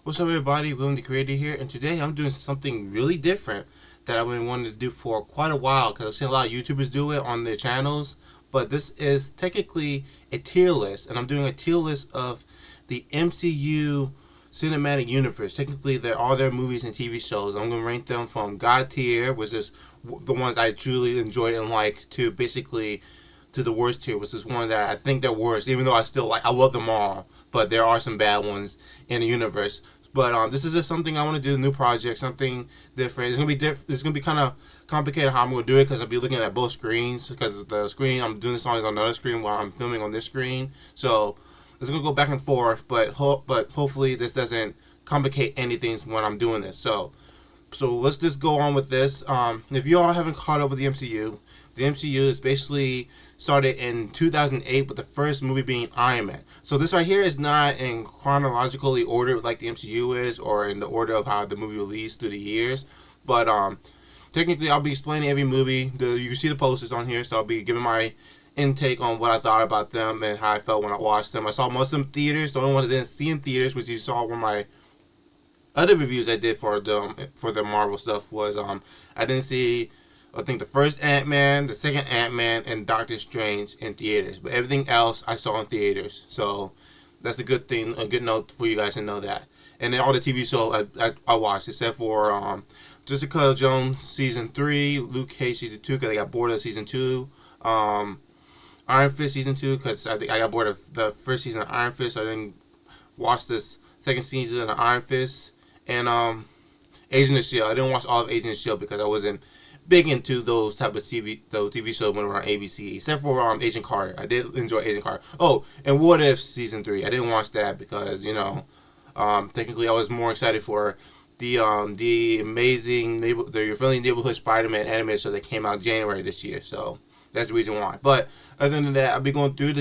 What's up, everybody? William the Creator here, and today I'm doing something really different that I've been wanting to do for quite a while because I've seen a lot of YouTubers do it on their channels. But this is technically a tier list, and I'm doing a tier list of the MCU cinematic universe. Technically, they're all their movies and TV shows. I'm going to rank them from God tier, which is the ones I truly enjoyed and like, to basically to the worst tier, which is one that I think they're worst, even though I love them all, but there are some bad ones in the universe. But this is just something I want to do, a new project, something different. It's gonna be kind of complicated how I'm gonna do it because I'll be looking at both screens because the screen I'm doing this on is on another screen while I'm filming on this screen. So it's gonna go back and forth, but hopefully this doesn't complicate anything when I'm doing this. So let's just go on with this. If you all haven't caught up with the MCU is basically started in 2008 with the first movie being Iron Man. So this right here is not in chronologically order like the MCU is, or in the order of how the movie released through the years. But technically, I'll be explaining every movie. You can see the posters on here, so I'll be giving my intake on what I thought about them and how I felt when I watched them. I saw most of them in theaters. The only one I didn't see in theaters, which you saw one of my other reviews I did for the Marvel stuff, was I didn't see, I think, the first Ant-Man, the second Ant-Man, and Doctor Strange in theaters. But everything else I saw in theaters. So that's a good thing, a good note for you guys to know that. And then all the TV shows I watched, except for Jessica Jones season 3, Luke Cage season 2 because I got bored of season 2. Iron Fist season 2 because I got bored of the first season of Iron Fist. So I didn't watch this second season of Iron Fist. And Agent of S.H.I.E.L.D. I didn't watch all of Agent of S.H.I.E.L.D. because I wasn't big into those type of TV shows when we were on ABC, except for Agent Carter. I did enjoy Agent Carter. Oh, and What If season 3. I didn't watch that because technically I was more excited for the amazing Your Friendly Neighborhood Spider-Man animated show that came out January this year. So that's the reason why. But other than that, I'll be going through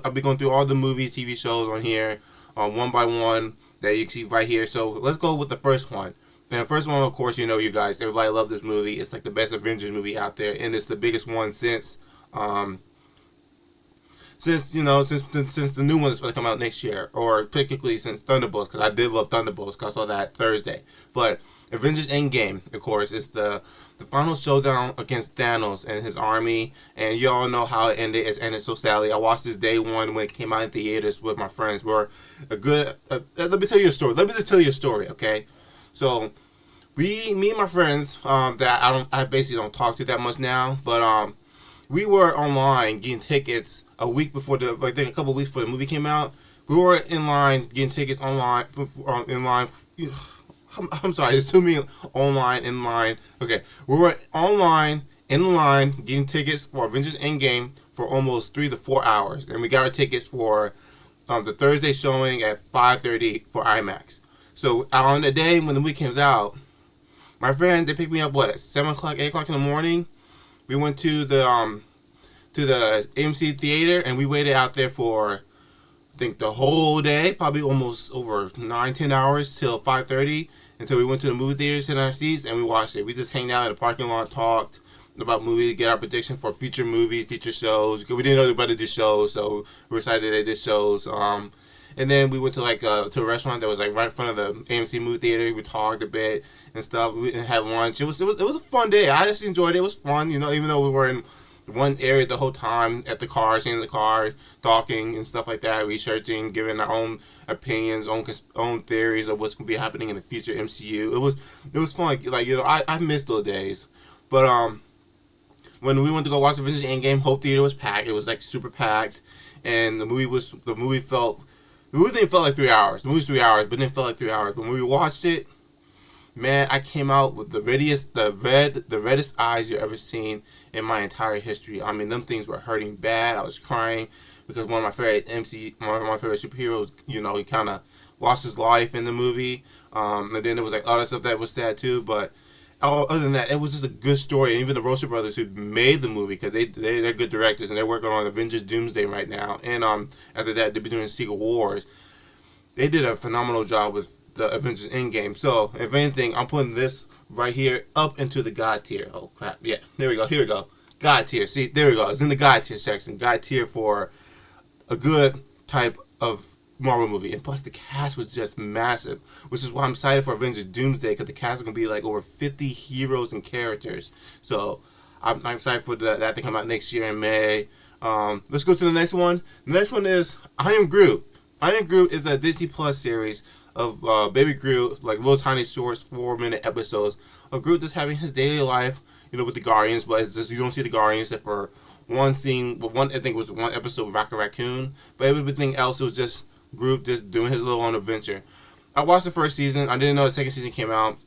I'll be going through all the movies, TV shows on here, one by one that you can see right here. So let's go with the first one. And the first one, of course, you guys, everybody loves this movie. It's like the best Avengers movie out there, and it's the biggest one since the new one is supposed to come out next year, or particularly since Thunderbolts, because I did love Thunderbolts, because I saw that Thursday. But Avengers Endgame, of course, is the final showdown against Thanos and his army, and you all know how it ended. It's ended so sadly. I watched this day one when it came out in theaters with my friends. Let me tell you a story. Let me just tell you a story, okay? So me and my friends that I basically don't talk to that much now, but we were online getting tickets a week before I think a couple weeks before the movie came out. We were in line getting tickets online in line. I'm sorry, there's too many online in line. Okay, we were online in line getting tickets for Avengers Endgame for almost 3 to 4 hours, and we got our tickets for the Thursday showing at 5:30 for IMAX. So on the day when the movie comes out, my friend, they picked me up at 7 o'clock, 8 o'clock in the morning. We went to the AMC theater, and we waited out there for, I think, the whole day, probably almost over 9-10 hours till 5:30, until we went to the movie theater, sit in our seats, and we watched it. We just hanged out in the parking lot, talked about movies, get our prediction for future movies, future shows. We didn't know they were about to do shows, so we were excited they did shows. And then we went to to a restaurant that was right in front of the AMC movie theater. We talked a bit and stuff. We had lunch. It was a fun day. I actually enjoyed it. It was fun, even though we were in one area the whole time at the car, sitting in the car, talking and stuff like that, researching, giving our own opinions, own theories of what's gonna be happening in the future MCU. It was fun. I missed those days. But when we went to go watch Avengers Endgame, whole theater was packed. It was super packed, and the movie didn't feel like 3 hours. The movie was 3 hours, but it didn't feel like 3 hours. But when we watched it, man, I came out with the reddest eyes you've ever seen in my entire history. I mean, them things were hurting bad. I was crying because one of my favorite superheroes, he kind of lost his life in the movie. And then there was other stuff that was sad too. But other than that, it was just a good story. And even the Russo brothers who made the movie, because they're good directors, and they're working on Avengers Doomsday right now. And after that, they'll be doing Secret Wars. They did a phenomenal job with the Avengers Endgame. So, if anything, I'm putting this right here up into the God tier. Oh, crap. Yeah, there we go. Here we go. God tier. See, there we go. It's in the God tier section. God tier for a good type of Marvel movie, and plus the cast was just massive, which is why I'm excited for Avengers Doomsday, because the cast is gonna be like over 50 heroes and characters. So I'm excited for that to come out next year in May. Let's go to the next one. The next one is I Am Groot. I Am Groot is a Disney Plus series of Baby Groot, like little tiny shorts, 4-minute episodes of Groot just having his daily life, with the Guardians, but it's just you don't see the Guardians except for one scene, I think it was one episode with Rocket Raccoon, but everything else it was just Groot just doing his little own adventure. I watched the first season. I didn't know the second season came out.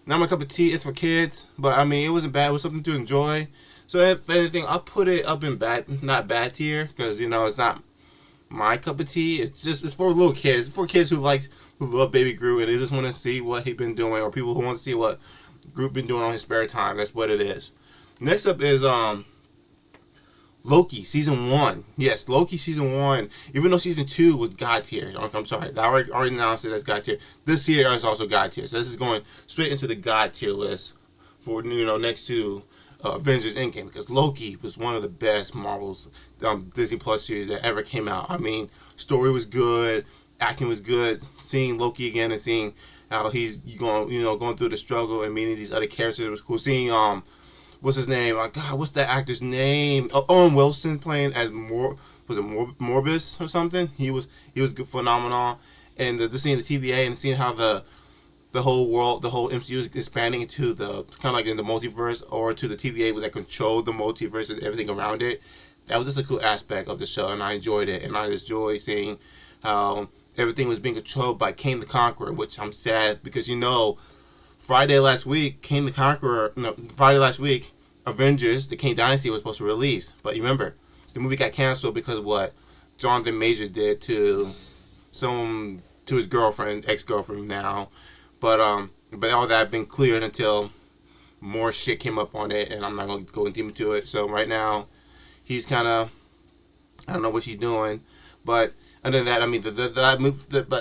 Not my cup of tea. It's for kids, but I mean it wasn't bad. It was something to enjoy. So if anything, I'll put it up in not bad tier, because it's not my cup of tea. It's for little kids. It's for kids who love Baby Groot and they just want to see what he's been doing, or people who want to see what Groot been doing on his spare time. That's what it is. Next up is Loki season 1. Yes, Loki season 1. Even though season 2 was God tier. I'm sorry, I already announced it as God tier. This year is also God tier. So this is going straight into the God tier list for next to Avengers Endgame, because Loki was one of the best Marvel's Disney Plus series that ever came out. I mean, story was good, acting was good. Seeing Loki again and seeing how he's going through the struggle and meeting these other characters was cool. Seeing what's his name? God, what's that actor's name? Owen Wilson playing as Morbius or something. He was good, phenomenal. And just seeing the TVA and seeing how the whole world, the whole MCU is expanding into the kind of like in the multiverse, or to the TVA that control the multiverse and everything around it. That was just a cool aspect of the show, and I enjoyed it. And I enjoyed seeing how everything was being controlled by Kang the Conqueror, which I'm sad because Friday last week, Avengers, the Kang Dynasty was supposed to release, but you remember the movie got canceled because of what Jonathan Majors did to his girlfriend, ex-girlfriend now. But all that had been cleared until more shit came up on it, and I'm not going to go into it. So right now, he's kind of, I don't know what he's doing. But other than that, I mean, but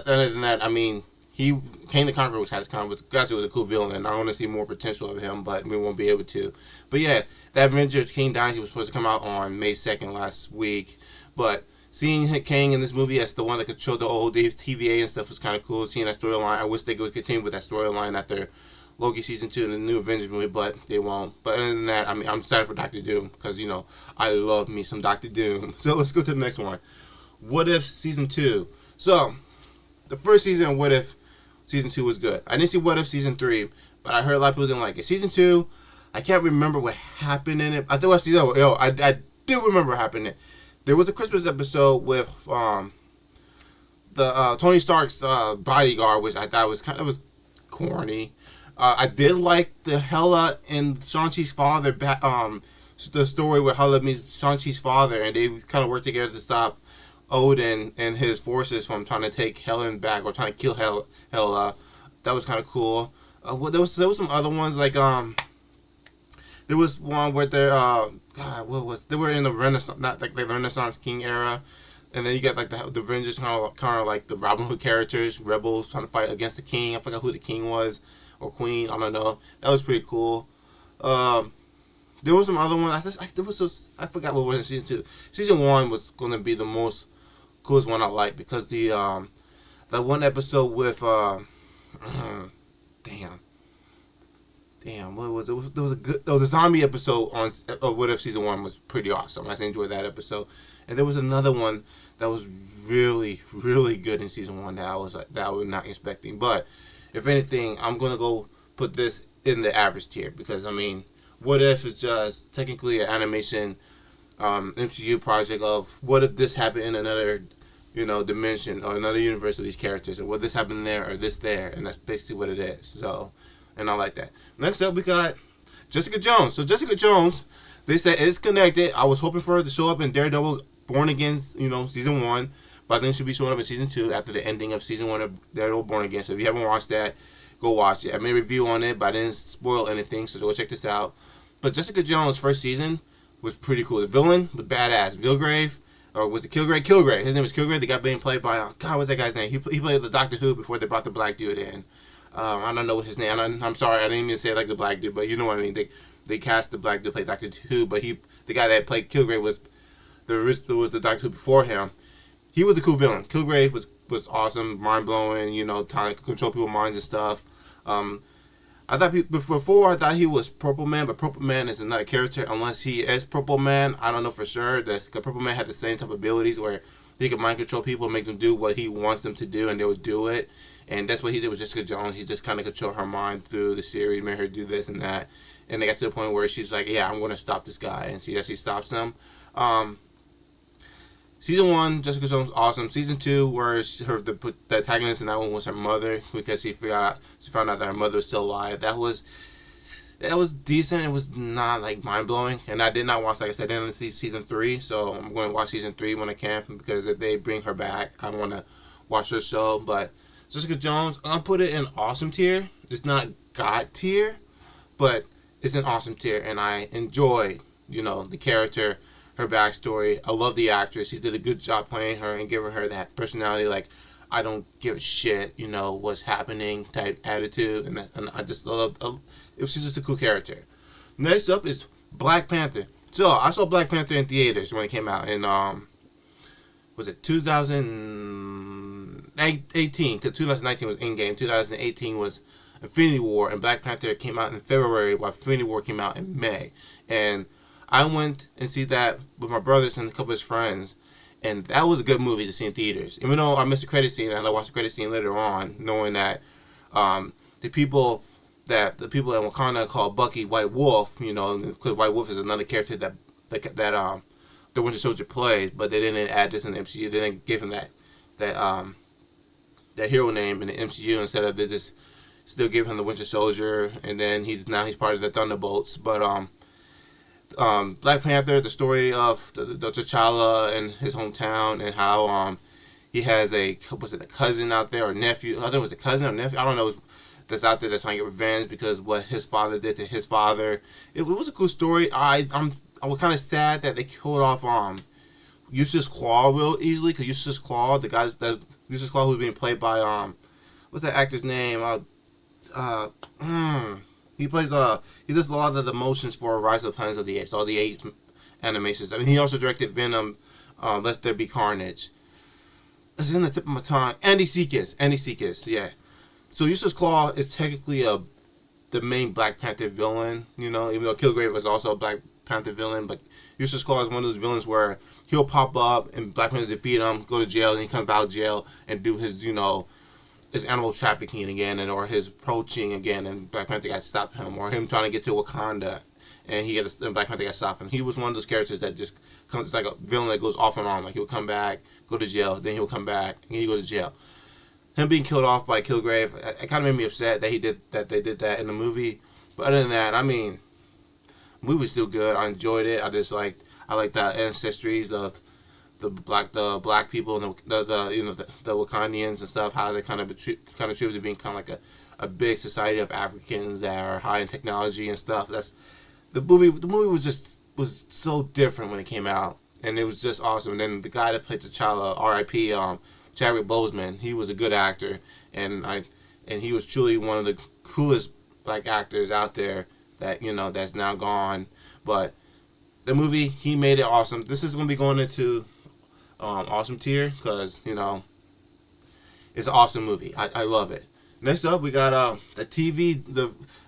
other than that, I mean, Kang the Conqueror was a cool villain, and I want to see more potential of him, but we won't be able to. But yeah, that Avengers Kang Dynasty was supposed to come out on May 2nd last week, but seeing Kang in this movie as the one that controlled the old TVA and stuff was kind of cool. Seeing that storyline, I wish they would continue with that storyline after Loki season 2 and the new Avengers movie, but they won't. But other than that, I mean, I'm excited for Doctor Doom because I love me some Doctor Doom. So let's go to the next one. What If season 2? So the first season of What If season 2 was good. I didn't see What If season 3, but I heard a lot of people didn't like it. Season 2, I can't remember what happened in it. I do remember what happened in it. There was a Christmas episode with the Tony Stark's bodyguard, which I thought was corny. I did like the Hela and Shang-Chi's father, the story where Hela meets Shang-Chi's father, and they kind of work together to stop Odin and his forces from trying to take Helen back or trying to kill Hela. That was kind of cool. There was some other ones like there was one where they were in the Renaissance, not like the Renaissance King era, and then you get like the Avengers kind of like the Robin Hood characters, rebels trying to fight against the king. I forgot who the king was or queen. I don't know. That was pretty cool. There was some other one. I forgot what was in season 2. Season 1 was going to be the most coolest one I liked because the one episode with what was it? There was a good. The zombie episode on What If season 1 was pretty awesome. I enjoyed that episode, and there was another one that was really, really good in season 1 that I was not expecting. But if anything, I'm gonna go put this in the average tier because I mean, What If is just technically an animation MCU project of what if this happened in another dimension or another universe of these characters, or what this happened there or this there, and that's basically what it is. So. And I like that. Next up, we got Jessica Jones. So Jessica Jones, they said it's connected. I was hoping for her to show up in Daredevil Born Again, season 1. But I think she'll be showing up in season 2 after the ending of season 1 of Daredevil Born Again. So if you haven't watched that, go watch it. I made a review on it, but I didn't spoil anything, so go check this out. But Jessica Jones' first season was pretty cool. The villain was badass. Kilgrave, or was it Kilgrave? Kilgrave. His name was Kilgrave. The guy being played by, what's that guy's name? He played the Doctor Who before they brought the black dude in. I don't know what his name. I'm sorry, I didn't even say it like the black dude, but you know what I mean. They cast the black dude to play Doctor Who, but the guy that played Kilgrave was the Doctor Who before him. He was the cool villain. Kilgrave was was awesome, mind blowing. You know, trying to control people's minds and stuff. I thought before I thought he was Purple Man, but Purple Man is another character unless he is Purple Man. I don't know for sure. That Purple Man had the same type of abilities where he can mind control people, make them do what he wants them to do, and they would do it. And that's what he did with Jessica Jones. He just kind of controlled her mind through the series, made her do this and that. And they got to the point where she's like, "Yeah, I'm going to stop this guy," and she stops him. Season 1, Jessica Jones, awesome. Season 2, where the antagonist in that one was her mother, because she found out that her mother was still alive. That was decent. It was not like mind blowing, and I did not watch. Like I said, I didn't see season 3, so I'm going to watch season 3 when I can, because if they bring her back, I want to watch her show. But Jessica Jones, I'll put it in awesome tier. It's not God tier, but it's an awesome tier, and I enjoy, the character, her backstory. I love the actress. She did a good job playing her and giving her that personality, like, I don't give a shit, what's happening type attitude, and I just love. She's just a cool character. Next up is Black Panther. So I saw Black Panther in theaters when it came out in was it 2018? Because 2019 was Endgame. 2018 was Infinity War, and Black Panther came out in February, while Infinity War came out in May. And I went and see that with my brothers and a couple of his friends, and that was a good movie to see in theaters. Even though I missed the credit scene, and I watched the credit scene later on, knowing that the people at Wakanda called Bucky White Wolf, because White Wolf is another character that the Winter Soldier plays, but they didn't add this in the MCU. They didn't give him that hero name in the MCU. Instead of, they just still give him the Winter Soldier, and then he's part of the Thunderbolts. But Black Panther, the story of the T'Challa and his hometown, and how he has a cousin out there, or nephew. I think it was a cousin or nephew. I don't know. That's out there that's trying to get revenge because what his father did to his father. It was a cool story. I was kind of sad that they killed off Eustace Claw real easily, because Eustace Claw, Eustace Claw, who's being played by what's that actor's name? He plays he does a lot of the motions for Rise of the Planet of the Apes, all the 8 animations. I mean, he also directed Venom, Lest There Be Carnage. This is in the tip of my tongue. Andy Serkis, yeah. So Eustace Claw is technically the main Black Panther villain, even though Kilgrave was also a Black Panther villain, but Eustace Claw is one of those villains where he'll pop up and Black Panther defeat him, go to jail, and he comes out of jail and do his, his animal trafficking again, or his poaching again, and Black Panther got to stop him, or him trying to get to Wakanda, and Black Panther got to stop him. He was one of those characters that just comes like a villain that goes off and on. Like, he'll come back, go to jail, then he'll come back, and he'll go to jail. Him being killed off by Kilgrave, it kind of made me upset that they did that in the movie. But other than that, I mean, the movie was still good. I enjoyed it. I like the ancestries of the black people and the Wakandians and stuff. How they kind of attributed to being kind of like a big society of Africans that are high in technology and stuff. That's the movie. The movie was so different when it came out, and it was just awesome. And then the guy that played T'Challa, R.I.P. Chadwick Boseman, he was a good actor, and he was truly one of the coolest black actors out there that that's now gone. But the movie, he made it awesome. This is gonna be going into awesome tier because it's an awesome movie. I love it. Next up, we got the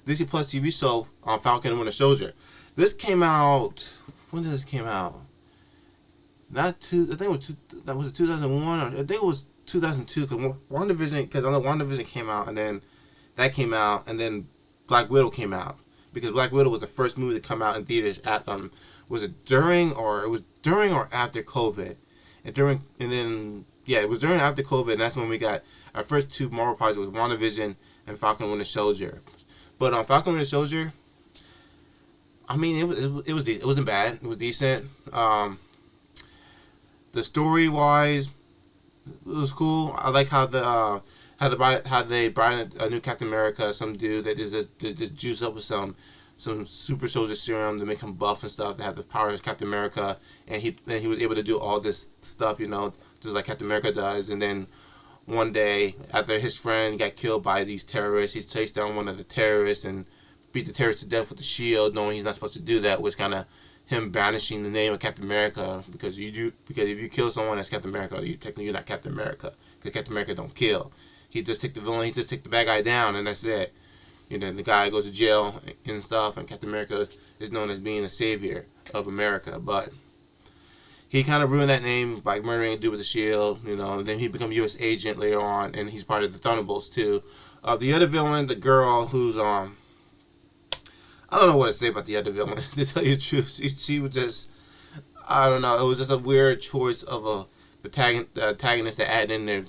Disney Plus TV show on Falcon and Winter Soldier. This came out. When did this came out? I think it was 2001, or I think it was 2002, because I know WandaVision came out, and then that came out, and then Black Widow came out, because Black Widow was the first movie to come out in theaters at was it during or after COVID, and then it was during or after COVID, and that's when we got our first 2 Marvel projects, was WandaVision and Falcon and Winter Soldier. But on Falcon and Winter Soldier, I mean, it wasn't bad. It was decent. The story wise, it was cool. I like how they brought in a new Captain America, some dude that just juice up with some super soldier serum to make him buff and stuff, to have the power of Captain America, and he was able to do all this stuff, just like Captain America does. And then one day, after his friend got killed by these terrorists, he chased down one of the terrorists and beat the terrorist to death with the shield, knowing he's not supposed to do that, which kind of him banishing the name of Captain America because if you kill someone as Captain America, you're not Captain America because Captain America don't kill. He just take the villain, he just take the bad guy down, and that's it. The guy goes to jail and stuff, and Captain America is known as being a savior of America, but he kind of ruined that name by murdering a dude with a shield, and then he become U.S. agent later on, and he's part of the Thunderbolts too. The other villain, the girl who's I don't know what to say about the other villain. To tell you the truth, she was just, I don't know. It was just a weird choice of a antagonist to add in there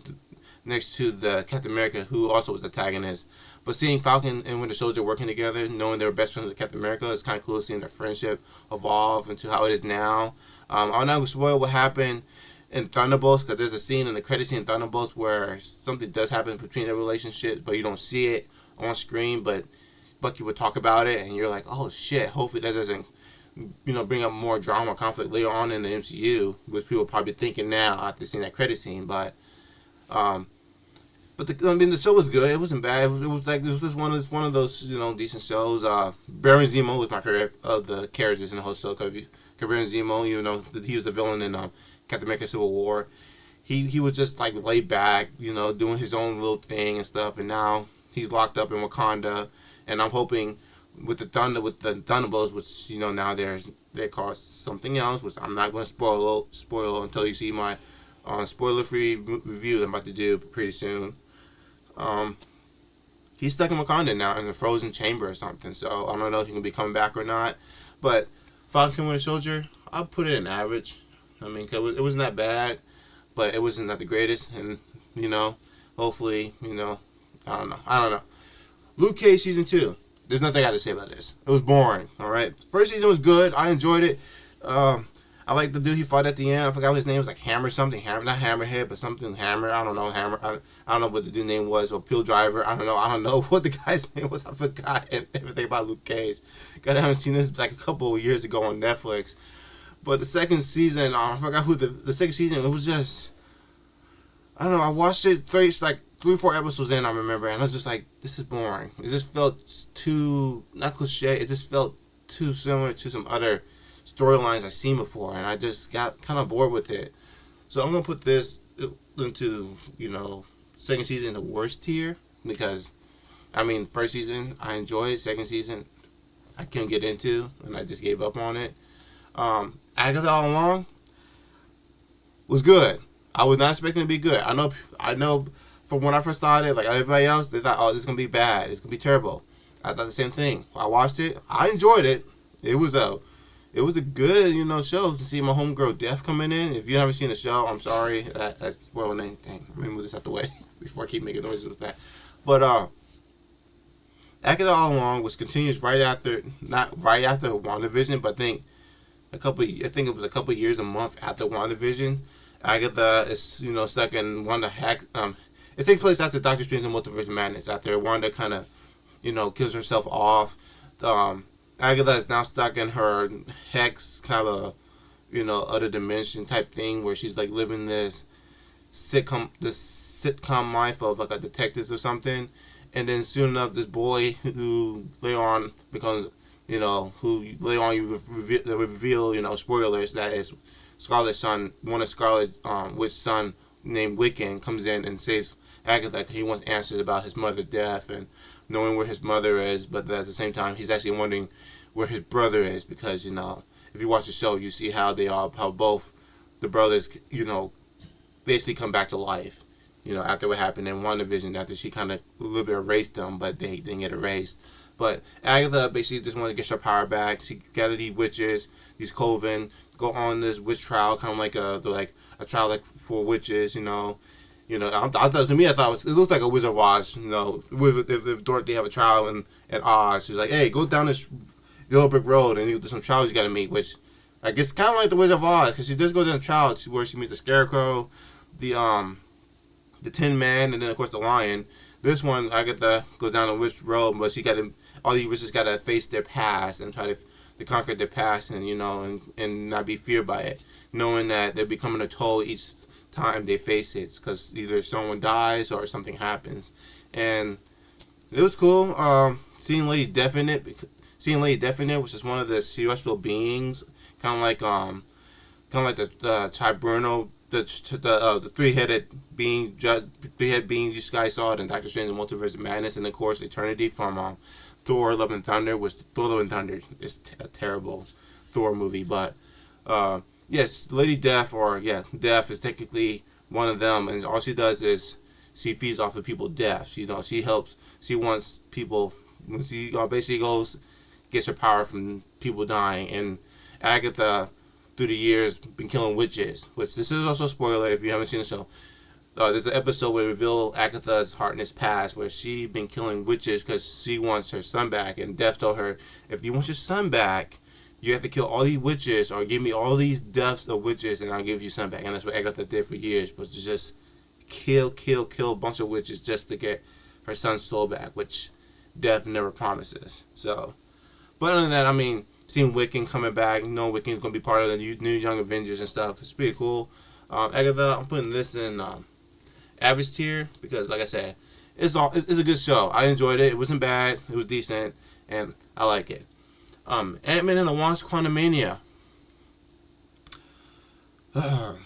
next to the Captain America, who also was the antagonist. But seeing Falcon and Winter Soldier working together, knowing they were best friends with Captain America, it's kind of cool seeing their friendship evolve into how it is now. I'm not going to spoil what happened in Thunderbolts, because there's a scene in the credit scene in Thunderbolts where something does happen between their relationships, but you don't see it on screen, but Bucky would talk about it, and you're like, oh shit, hopefully that doesn't bring up more drama or conflict later on in the MCU, which people are probably thinking now after seeing that credit scene. But the show was good. It wasn't bad. It was just one of those decent shows. Baron Zemo was my favorite of the characters in the whole show. Baron Zemo, he was the villain in Captain America: Civil War. He was just like laid back, doing his own little thing and stuff. And now he's locked up in Wakanda. And I'm hoping with the Thunderbolts, which now they call something else, which I'm not going to spoil until you see my spoiler-free review that I'm about to do pretty soon. He's stuck in Wakanda now in the frozen chamber or something, so I don't know if he can be coming back or not. But Falcon Winter Soldier, I'll put it in average. I mean, 'cause it wasn't that bad, but it wasn't the greatest. And hopefully, I don't know. Luke Cage season 2. There's nothing I got to say about this. It was boring. All right, first season was good. I enjoyed it. I like the dude he fought at the end. I forgot what his name was, like Hammer something. Not Hammerhead, but something Hammer. I don't know. Hammer. I don't know what the dude's name was. Or Pill Driver. I don't know. I don't know what the guy's name was. I forgot everything about Luke Cage. God, I haven't seen this like a couple of years ago on Netflix. But the second season, I forgot who the second season. It was just, I don't know. I watched it like 3-4 episodes in. I remember, and I was just like, this is boring. It just felt too, not cliche. It just felt too similar to some other storylines I've seen before, and I just got kind of bored with it. So I'm gonna put this into second season in the worst tier, because first season I enjoyed, second season I couldn't get into, and I just gave up on it. Agatha All Along was good. I was not expecting it to be good. I know from when I first started, like everybody else, they thought, oh, this is gonna be bad, it's gonna be terrible. I thought the same thing. I watched it, I enjoyed it. It was a good, show to see my homegirl Death coming in. If you haven't seen the show, I'm sorry. That's spoiling anything. Let me move this out the way before I keep making noises with that. But Agatha All Along was continuous not right after WandaVision, but I think it was a couple years, a month after WandaVision. Agatha is stuck in Wanda it takes place after Doctor Strange and Multiverse of Madness. After Wanda kind of kills herself off. Agatha is now stuck in her hex kind of other dimension type thing, where she's like living this sitcom life of like a detective or something. And then soon enough, this boy who later on becomes who later on you reveal spoilers, that is Scarlet's son, one of Scarlet Witch's son named Wiccan, comes in and saves Agatha. He wants answers about his mother's death and knowing where his mother is, but at the same time he's actually wondering where his brother is, because if you watch the show, you see how both the brothers basically come back to life after what happened in WandaVision, after she kind of a little bit erased them, but they didn't get erased. But Agatha basically just wanted to get her power back. She gathered these witches, these coven, go on this witch trial, kind of like a trial like for witches. I thought it looked like a Wizard of Oz. If Dorothy have a trial in Oz, she's like, hey, go down this yellow brick road, and there's some trials you got to meet. Which I guess kind of like the Wizard of Oz, because she does go down the trial where she meets the Scarecrow, the Tin Man, and then of course the Lion. This one, Agatha goes down a witch road, but all these witches got to face their past and try to conquer their past, and and not be feared by it, knowing that they're becoming a toll each time they face it, because either someone dies or something happens. And it was cool. Seeing Lady Death in it, which is one of the celestial beings, kind of like the tribunal, the three-headed being you guys saw it in Doctor Strange and Multiverse of Madness, and of course Eternity from Thor: Love and Thunder was Thor: Love and Thunder. It's a terrible Thor movie, but yes, Lady Death, Death is technically one of them, and all she does is she feeds off of people death. You know, she wants people. She basically gets her power from people dying, and Agatha through the years been killing witches, which this is also a spoiler if you haven't seen the show. There's an episode where they reveal Agatha's heart in his past, where she been killing witches because she wants her son back, and Death told her, if you want your son back, you have to kill all these witches or give me all these deaths of witches and I'll give you son back. And that's what Agatha did for years, was to just kill a bunch of witches just to get her son's soul back, which Death never promises. So, but other than that, I mean, seeing Wiccan coming back, Wiccan's going to be part of the new Young Avengers and stuff. It's pretty cool. Agatha, I'm putting this in average tier because, like I said, it's a good show. I enjoyed it. It wasn't bad. It was decent, and I like it. Ant-Man and the Wasp: Quantumania. A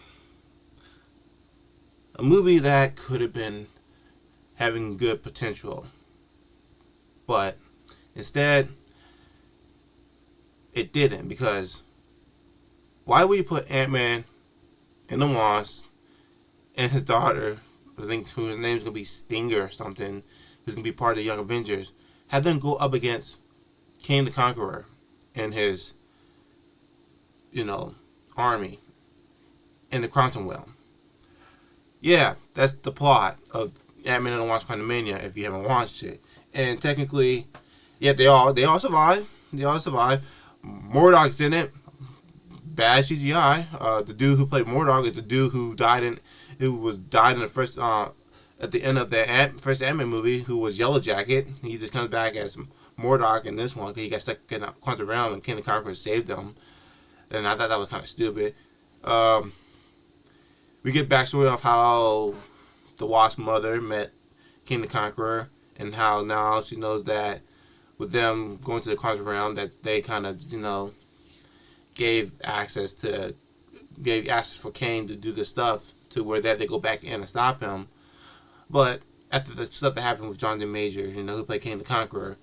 movie that could have been having good potential, but instead it didn't, because why would you put Ant-Man and the Wasp and his daughter, I think whose name's going to be Stinger or something, who's going to be part of the Young Avengers, have them go up against King the Conqueror and his, army in the Quantum Realm? Yeah, that's the plot of Ant-Man and the Wasp: Quantumania, if you haven't watched it. And technically, yeah, they all survive. They all survive. Mordok's in it. Bad CGI. The dude who played Mordok is the dude who died in the first at the end of the first Ant-Man movie, who was Yellow Jacket. He just comes back as Mordok in this one because he got stuck in the Quantum Realm and King the Conqueror saved him. And I thought that was kind of stupid. We get backstory of how the Wasp mother met King the Conqueror, and how now she knows that with them going to the Quantum Realm, that they kind of, gave access for Kane to do this stuff, to where that they go back in and stop him. But after the stuff that happened with Jonathan Majors, who played King the Conqueror,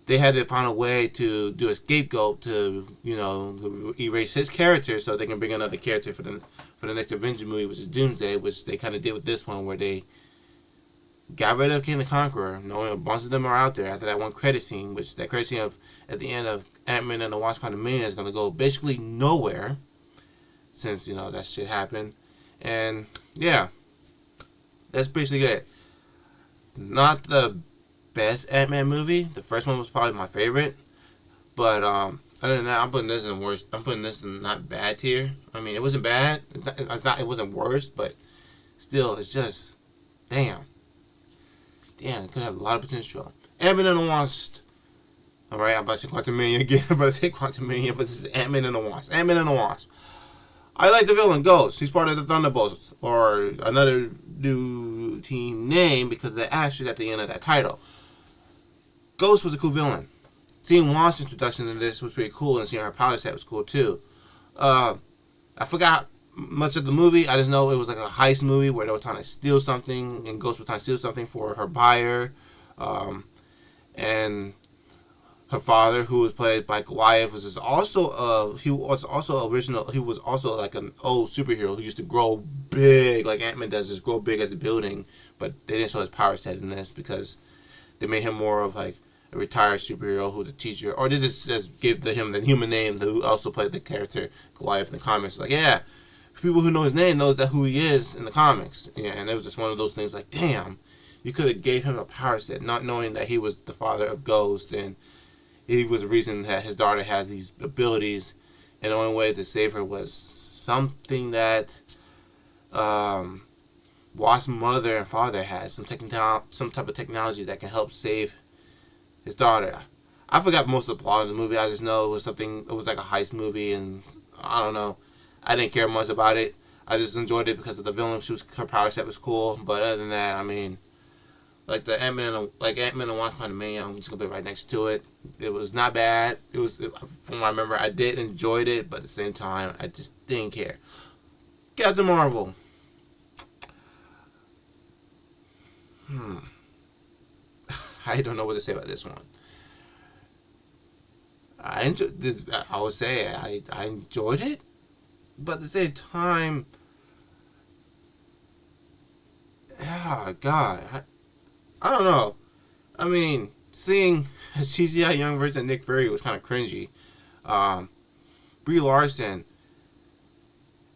they had to find a way to do a scapegoat to erase his character so they can bring another character for the next Avenger movie, which is Doomsday, which they kind of did with this one, where they got rid of King the Conqueror, knowing a bunch of them are out there after that one credit scene, which that credit scene at the end of Ant-Man and the Wasp: Quantumania is going to go basically nowhere, since that shit happened. And yeah, that's basically it. Not the best Ant-Man movie. The first one was probably my favorite, but other than that, I'm putting this in worst. I'm putting this in not bad tier. I mean, it wasn't bad. It wasn't worst, but still, it's just damn. It could have a lot of potential. Ant-Man and the Wasp. Alright, I'm about to say Quantumania again. But this is Ant-Man and the Wasp. Ant-Man and the Wasp. I like the villain, Ghost. He's part of the Thunderbolts, or another new team name because of the asterisk at the end of that title. Ghost was a cool villain. Seeing Wasp's introduction in this was pretty cool, and seeing her power set was cool too. I forgot much of the movie. I just know it was like a heist movie where they were trying to steal something, and Ghost was trying to steal something for her buyer. And her father, who was played by Goliath, was also he was also like an old superhero who used to grow big like Ant-Man does, just grow big as a building. But they didn't show his power set in this because they made him more of like a retired superhero who's a teacher, or they just give him the human name who also played the character Goliath in the comics. Like, yeah, people who know his name knows that who he is in the comics. Yeah, and it was just one of those things like, damn, you could have gave him a power set, not knowing that he was the father of Ghost, and he was the reason that his daughter had these abilities, and the only way to save her was something that Wasp's mother and father had, some type of technology that can help save his daughter. I forgot most of the plot of the movie. I just know it was like a heist movie, and I don't know. I didn't care much about it. I just enjoyed it because of the villain. Her power set was cool, but other than that, I mean, like the Ant-Man and Wasp Quantumania. I'm just gonna put it right next to it. It was not bad. From what I remember, I did enjoyed it, but at the same time, I just didn't care. Captain Marvel. I don't know what to say about this one. I enjoyed this. I would say I enjoyed it, but at the same time, oh God, I don't know. I mean, seeing a CGI young version of Nick Fury was kind of cringy. Brie Larson,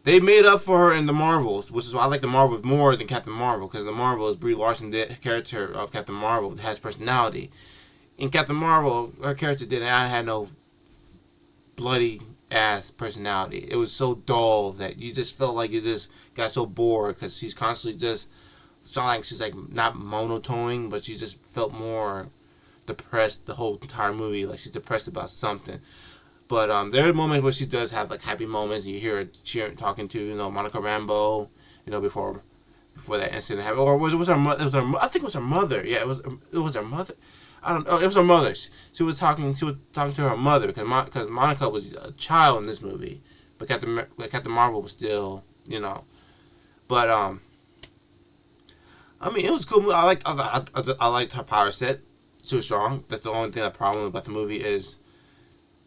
they made up for her in the Marvels, which is why I like the Marvels more than Captain Marvel, because the Marvels, Brie Larson, the character of Captain Marvel, has personality. In Captain Marvel, her character didn't have no bloody ass personality. It was so dull that you just felt like you just got so bored because she's constantly just sound like she's like not monotoning, but she just felt more depressed the whole entire movie, like she's depressed about something. But there are moments where she does have like happy moments, and you hear her cheering, talking to Monica Rambeau, before that incident happened, or was her mother? I think it was her mother. Yeah, it was her mother. I don't know. It was her mother. She was talking to her mother because Monica was a child in this movie, but Captain Marvel was still But I mean, it was a cool movie. I liked her power set. She was strong. That's the only thing that problem about the movie is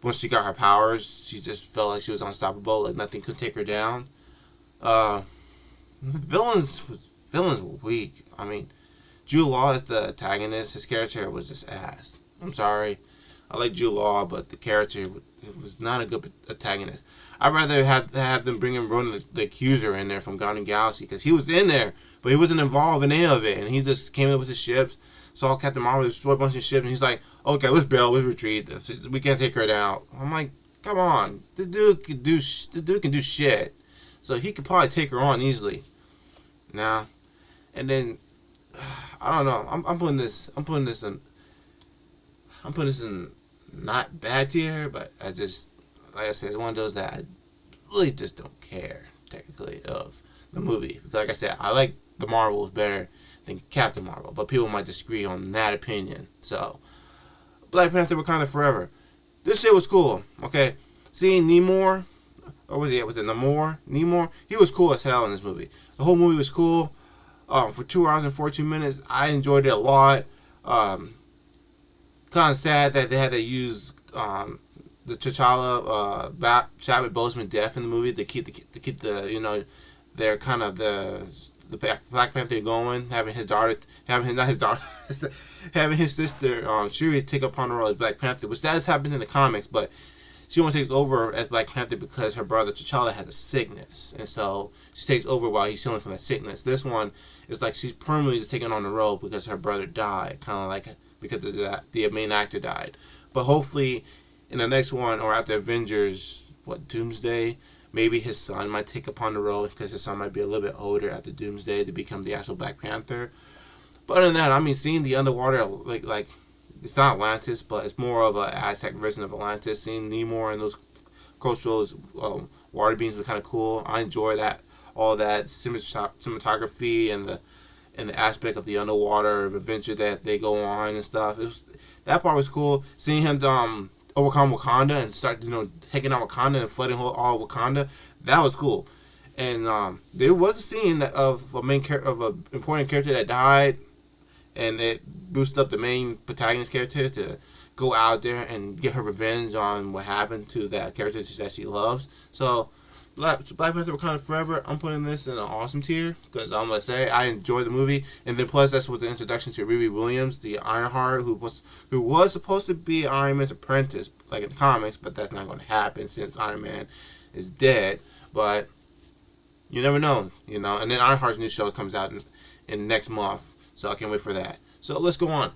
once she got her powers, she just felt like she was unstoppable. Like nothing could take her down. Villains were weak. I mean, Jude Law is the antagonist. His character was just ass. I'm sorry. I like Jude Law, but the character was not a good antagonist. I'd rather have them bring in Ronan the Accuser in there from Guardians of the Galaxy, because he was in there, but he wasn't involved in any of it, and he just came in with his ships, saw Captain Marvel destroy a bunch of ships, and he's like, okay, let's bail, let's retreat. We can't take her down. I'm like, come on, the dude can do shit, so he could probably take her on easily. Nah, and then I don't know. I'm putting this in not bad tier, but I just, like I said, it's one of those that I really just don't care, technically, of the movie. Because like I said, I like the Marvels better than Captain Marvel, but people might disagree on that opinion. So, Black Panther Wakanda Forever. This shit was cool, okay? Seeing Namor, or was it Namor? Namor? He was cool as hell in this movie. The whole movie was cool. For 2 hours and 14 minutes, I enjoyed it a lot. Kind of sad that they had to use the T'Challa Chadwick Boseman death in the movie to keep the their kind of the Black Panther going, having his sister Shuri take upon the role as Black Panther, which that has happened in the comics, but she only takes over as Black Panther because her brother T'Challa had a sickness, and so she takes over while he's healing from that sickness. This one is like she's permanently just taking on the role because her brother died, kind of like because of that, the main actor died. But hopefully, in the next one or after Avengers, Doomsday, maybe his son might take upon the role because his son might be a little bit older after Doomsday to become the actual Black Panther. But other than that, I mean, seeing the underwater, like it's not Atlantis, but it's more of an Aztec version of Atlantis. Seeing Namor and those cultural water beings was kind of cool. I enjoy that, all that cinematography and the aspect of the underwater adventure that they go on and stuff. That part was cool. Seeing him overcome Wakanda and start taking out Wakanda and flooding all Wakanda, that was cool. And there was a scene of an important character that died, and it boosted up the main protagonist character to go out there and get her revenge on what happened to that character that she loves. So Black Panther Wakanda Forever, I'm putting this in an awesome tier because I'm gonna say I enjoyed the movie, and then plus that was the introduction to Riri Williams, the Ironheart, who was supposed to be Iron Man's apprentice, like in the comics, but that's not going to happen since Iron Man is dead. But you never know, And then Ironheart's new show comes out in next month, so I can't wait for that. So let's go on.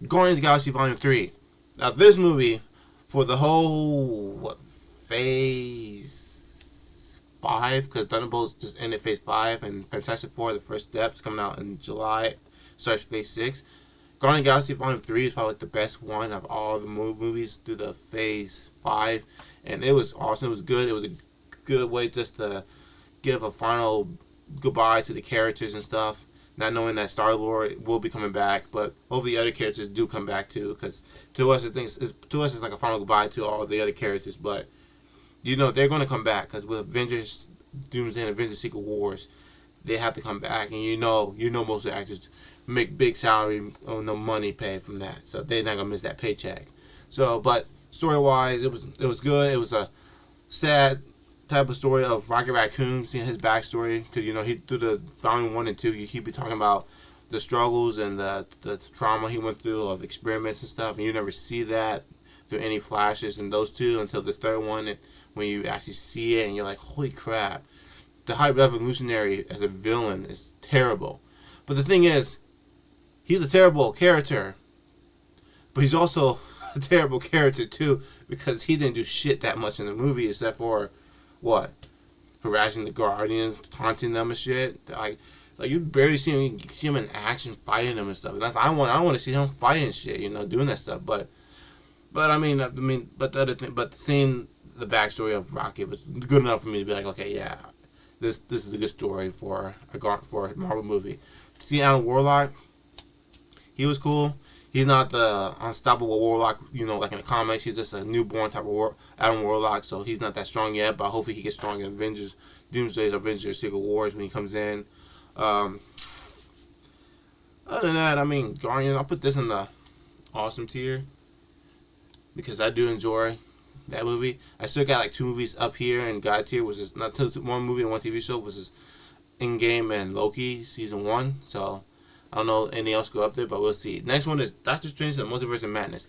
Guardians of the Galaxy Volume 3. Now this movie, for the whole phase 5, because Thunderbolts just ended phase 5, and Fantastic Four, the first steps, coming out in July, starts phase 6. Guardians of the Galaxy Volume 3 is probably the best one of all the movies through the phase 5, and it was awesome. It was good. It was a good way just to give a final goodbye to the characters and stuff. not knowing that Star-Lord will be coming back, but hopefully the other characters do come back too, because to us it's like a final goodbye to all the other characters, but they're going to come back, because with Avengers Doomsday and Avengers Secret Wars, they have to come back, and most of the actors make big salary, no money paid from that, so they're not gonna miss that paycheck. So, but story wise, it was good. It was a sad type of story of Rocket Raccoon, seeing his backstory, because he through the volume 1 and 2, he'd be talking about the struggles and the trauma he went through of experiments and stuff, and you never see that through any flashes in those two until the third one, and when you actually see it and you're like, holy crap, the High Revolutionary as a villain is terrible. But the thing is, he's a terrible character, but he's also a terrible character too, because he didn't do shit that much in the movie except for what, harassing the Guardians, taunting them and shit. Like you barely see him in action fighting them and stuff. And I want to see him fighting shit, doing that stuff. But the other thing, but seeing the backstory of Rocket was good enough for me to be like, okay, yeah, this is a good story for a Marvel movie. See Adam Warlock, he was cool. He's not the unstoppable Warlock, like in the comics. He's just a newborn type of Adam Warlock, so he's not that strong yet. But hopefully he gets strong in Avengers, Doomsday's Avengers Secret Wars when he comes in. Other than that, Guardians, I'll put this in the awesome tier, because I do enjoy that movie. I still got like 2 movies up here in God tier, which is not one movie and 1 TV show, which is Endgame and Loki season 1. So I don't know anything else go up there, but we'll see. Next one is Doctor Strange and the Multiverse of Madness.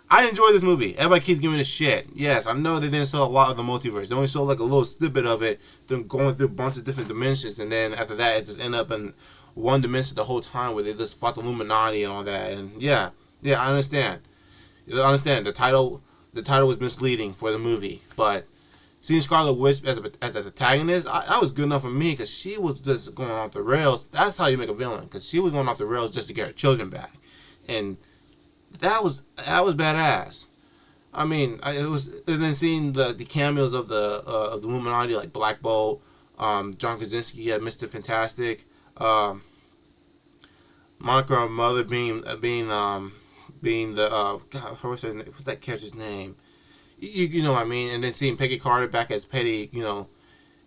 I enjoy this movie. Everybody keeps giving it shit. Yes, I know they didn't show a lot of the multiverse. They only showed like a little snippet of it, them going through a bunch of different dimensions, and then after that, it just ended up in one dimension the whole time, where they just fought the Illuminati and all that. And yeah, I understand. You understand the title was misleading for the movie, but seeing Scarlet Witch as an antagonist, that was good enough for me, because she was just going off the rails. That's how you make a villain, because she was going off the rails just to get her children back, and that was badass. It was, and then seeing the cameos of the Illuminati, like Black Bolt, John Krasinski, Mr. Fantastic, Monica Rambeau being the what's that character's name? You know what I mean? And then seeing Peggy Carter back as Petty,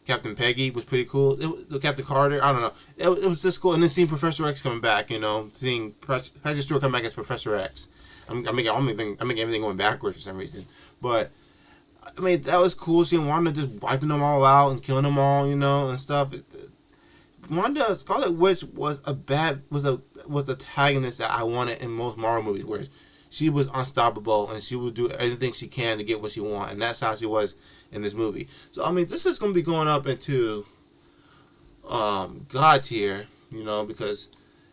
Captain Peggy was pretty cool. Captain Carter, I don't know. It was just cool. And then seeing Professor X coming back, seeing Patrick Stewart come back as Professor X. I make everything going backwards for some reason. But that was cool. Seeing Wanda just wiping them all out and killing them all, and stuff. Scarlet Witch was the antagonist that I wanted in most Marvel movies, where she was unstoppable and she would do anything she can to get what she wants, and that's how she was in this movie. So this is going to be going up into God tier, because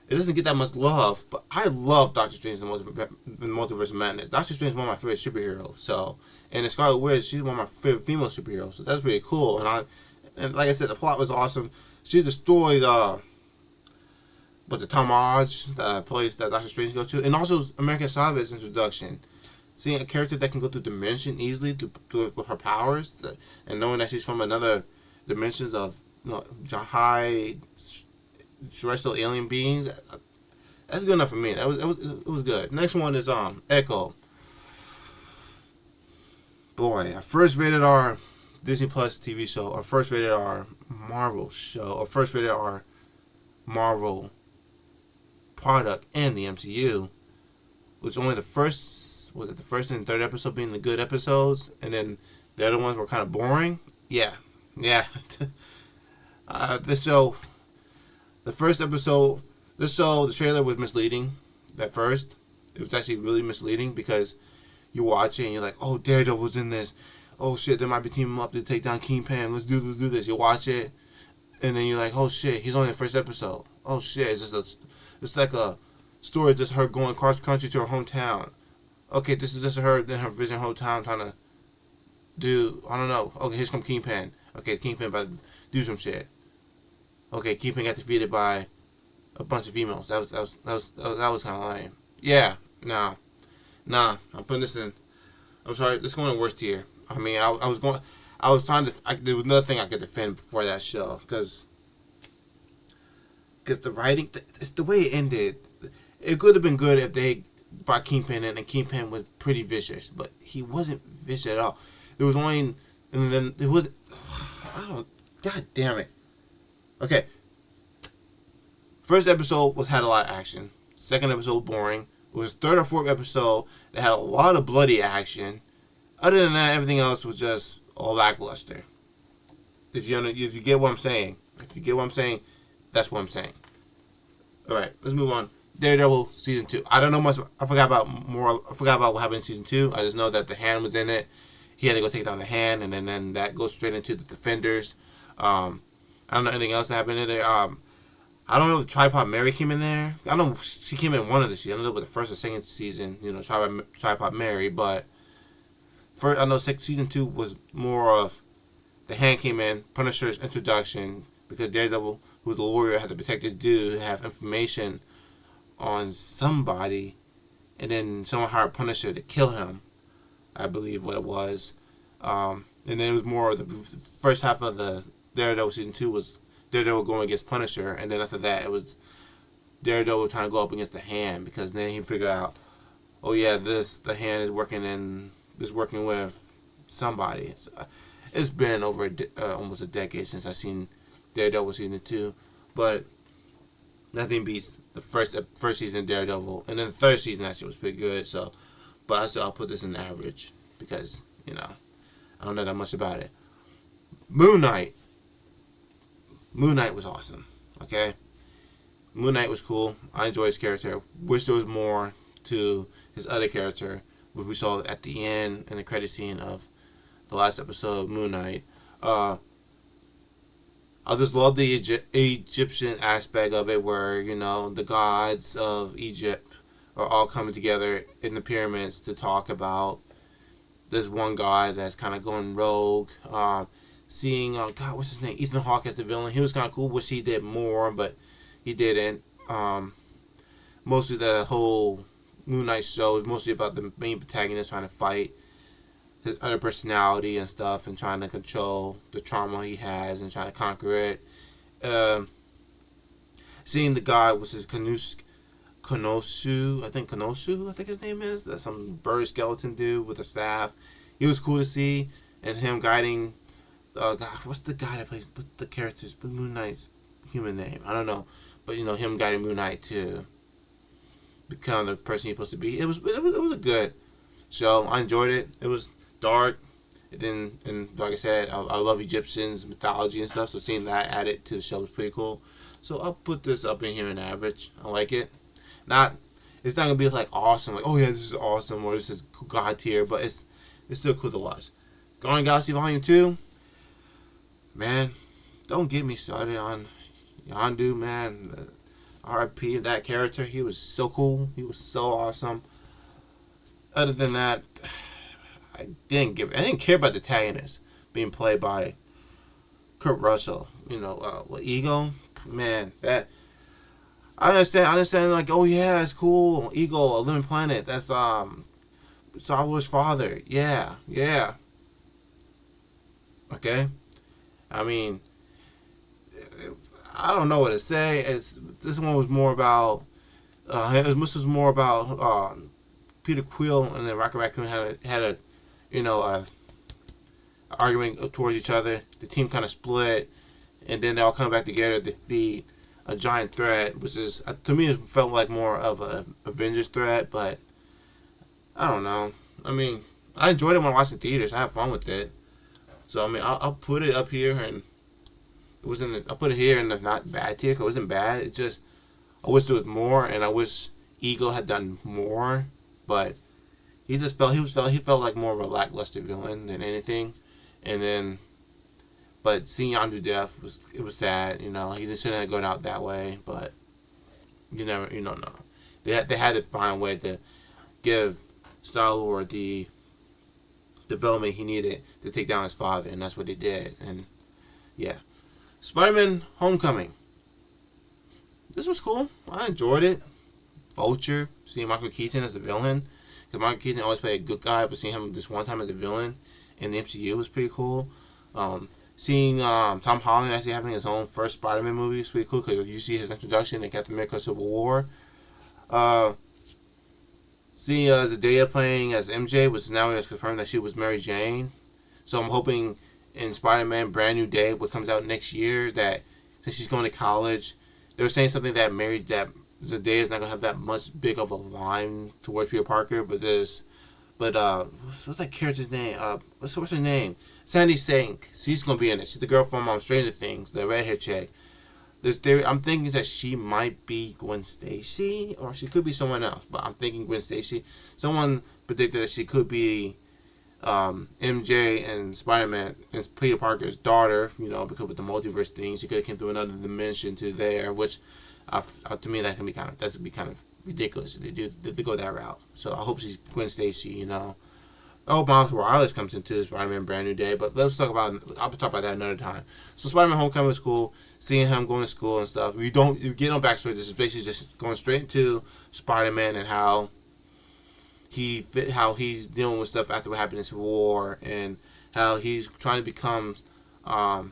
it doesn't get that much love. But I love Doctor Strange in the Multiverse of Madness. Doctor Strange is one of my favorite superheroes. So, and the Scarlet Witch, she's one of my favorite female superheroes. So that's pretty cool. And like I said, the plot was awesome. She destroyed the Tom Hodge, the place that Doctor Strange goes to, and also America Chavez's introduction. Seeing a character that can go through dimension easily with her powers, and knowing that she's from another dimensions of high terrestrial alien beings, that's good enough for me. It was good. Next one is Echo. Boy, a first rated R Disney Plus TV show, or first rated R Marvel show, or first rated R Marvel product in the MCU, was only the first and third episode being the good episodes, and then the other ones were kind of boring. Yeah. This show, the first episode, the trailer was misleading. At first, it was actually really misleading, because you watch it and you're like, oh, Daredevil's in this. Oh shit, they might be teaming up to take down Kingpin. Let's do this. You watch it, and then you're like, oh shit, he's only in the first episode. Oh shit, it's like a story of just her going cross country to her hometown. Okay, this is just her in her vision hometown trying to do, I don't know. Okay, here's come Kingpin. Okay, Kingpin about to do some shit. Okay, Kingpin got defeated by a bunch of females. That was kind of lame. Yeah, nah. I'm putting this in. I'm sorry, this is going to worst tier. There was another thing I could defend before that show, because because the writing, it's the way it ended. It could have been good if they brought Kingpin in, and Kingpin was pretty vicious, but he wasn't vicious at all. There was only, and then it was, God damn it. Okay. First episode had a lot of action. Second episode boring. It was third or fourth episode that had a lot of bloody action. Other than that, everything else was just all lackluster. If you get what I'm saying. If you get what I'm saying, that's what I'm saying. Alright, let's move on. Daredevil season 2. I don't know much. I forgot about what happened in season 2. I just know that the Hand was in it. He had to go take down the Hand, and then that goes straight into the Defenders. I don't know anything else that happened in there. I don't know if Tripod Mary came in there. I know she came in one of the seasons. I don't know about the first or second season, Tripod Mary, but first, I know season 2 was more of the Hand came in, Punisher's introduction, because Daredevil, who was the lawyer, had to protect this dude, have information on somebody, and then someone hired Punisher to kill him, I believe what it was. And then it was more of the first half of the Daredevil season 2 was Daredevil going against Punisher, and then after that it was Daredevil trying to go up against the Hand, because then he figured out, oh yeah, the Hand is working with somebody. It's been over almost a decade since I've seen Daredevil season 2, but nothing beats the first season of Daredevil, and then the third season actually was pretty good. So, but I said I'll put this in average because I don't know that much about it. Moon Knight was awesome. Okay, Moon Knight was cool. I enjoyed his character. Wish there was more to his other character, which we saw at the end in the credit scene of the last episode of Moon Knight. I just love the Egyptian aspect of it, where the gods of Egypt are all coming together in the pyramids to talk about this one god that's kind of going rogue. Seeing what's his name, Ethan Hawke as the villain. He was kind of cool. Wish he did more, but he didn't. Mostly the whole Moon Knight show is mostly about the main protagonist trying to fight his other personality and stuff, and trying to control the trauma he has and trying to conquer it. Seeing the guy was his Konoshu, I think his name is. That's some bird skeleton dude with a staff. He was cool to see, and him guiding. What's the guy that plays the characters? Moon Knight's human name, I don't know, but him guiding Moon Knight to become the person he's supposed to be. It was a good show. I enjoyed it. It was dark. And like I said, I love Egyptians, mythology and stuff, so seeing that added to the show was pretty cool. So I'll put this up in here in average. I like it. It's not gonna be like awesome, like, oh yeah, this is awesome, or this is god tier, but it's still cool to watch. Guardians of the Galaxy Volume 2, man, don't get me started on Yondu, man. R.I.P. that character. He was so cool. He was so awesome. Other than that, I didn't care about the antagonist being played by Kurt Russell. Ego, man, that I understand. Like, oh yeah, it's cool. Ego, a living planet. That's Star-Lord's father. Yeah. Okay, I mean, I don't know what to say. This one was more about. This was more about Peter Quill and then Rocket Raccoon had a argument towards each other. The team kind of split, and then they all come back together to defeat a giant threat, which is, to me, it felt like more of a Avengers threat. But I don't know. I mean, I enjoyed it when I watched it in theaters. I had fun with it. So I mean, I'll put it up here, and I'll put it here in the not bad tier. 'Cause it wasn't bad. It just, I wish there was more, and I wish Ego had done more. But he felt like more of a lackluster villain than anything. And then, but seeing Yondu death was sad. He just shouldn't have gone out that way. But you don't know. They had to find a way to give Star-Lord the development he needed to take down his father, and that's what they did. And yeah, Spider-Man: Homecoming. This was cool. I enjoyed it. Vulture, seeing Michael Keaton as a villain, because Michael Keaton always played a good guy, but seeing him this one time as a villain in the MCU was pretty cool. seeing Tom Holland actually having his own first Spider-Man movie is pretty cool because you see his introduction in Captain America: Civil War. Uh, Seeing Zendaya playing as MJ, which now has confirmed that she was Mary Jane. So I'm hoping in Spider-Man Brand New Day, what comes out next year, that since she's going to college, they were saying something that Zendaya is not gonna have that much big of a line towards Peter Parker, but what's that character's name? What's her name? Sandy Sink. She's gonna be in it. She's the girl from Stranger Things, the redhead chick. I'm thinking that she might be Gwen Stacy, or she could be someone else. But I'm thinking Gwen Stacy. Someone predicted that she could be MJ and Spider-Man and Peter Parker's daughter. Because with the multiverse thing, she could have came through another dimension to there, which to me that would be kind of ridiculous if they go that route. So I hope she's Gwen Stacy. I hope Miles Morales comes into Spider-Man Brand New Day, but I'll talk about that another time. So Spider-Man Homecoming was cool, seeing him going to school and stuff. You get no backstory. This is basically just going straight into Spider-Man and how he's dealing with stuff after what happened in Civil War, and how he's trying to become Iron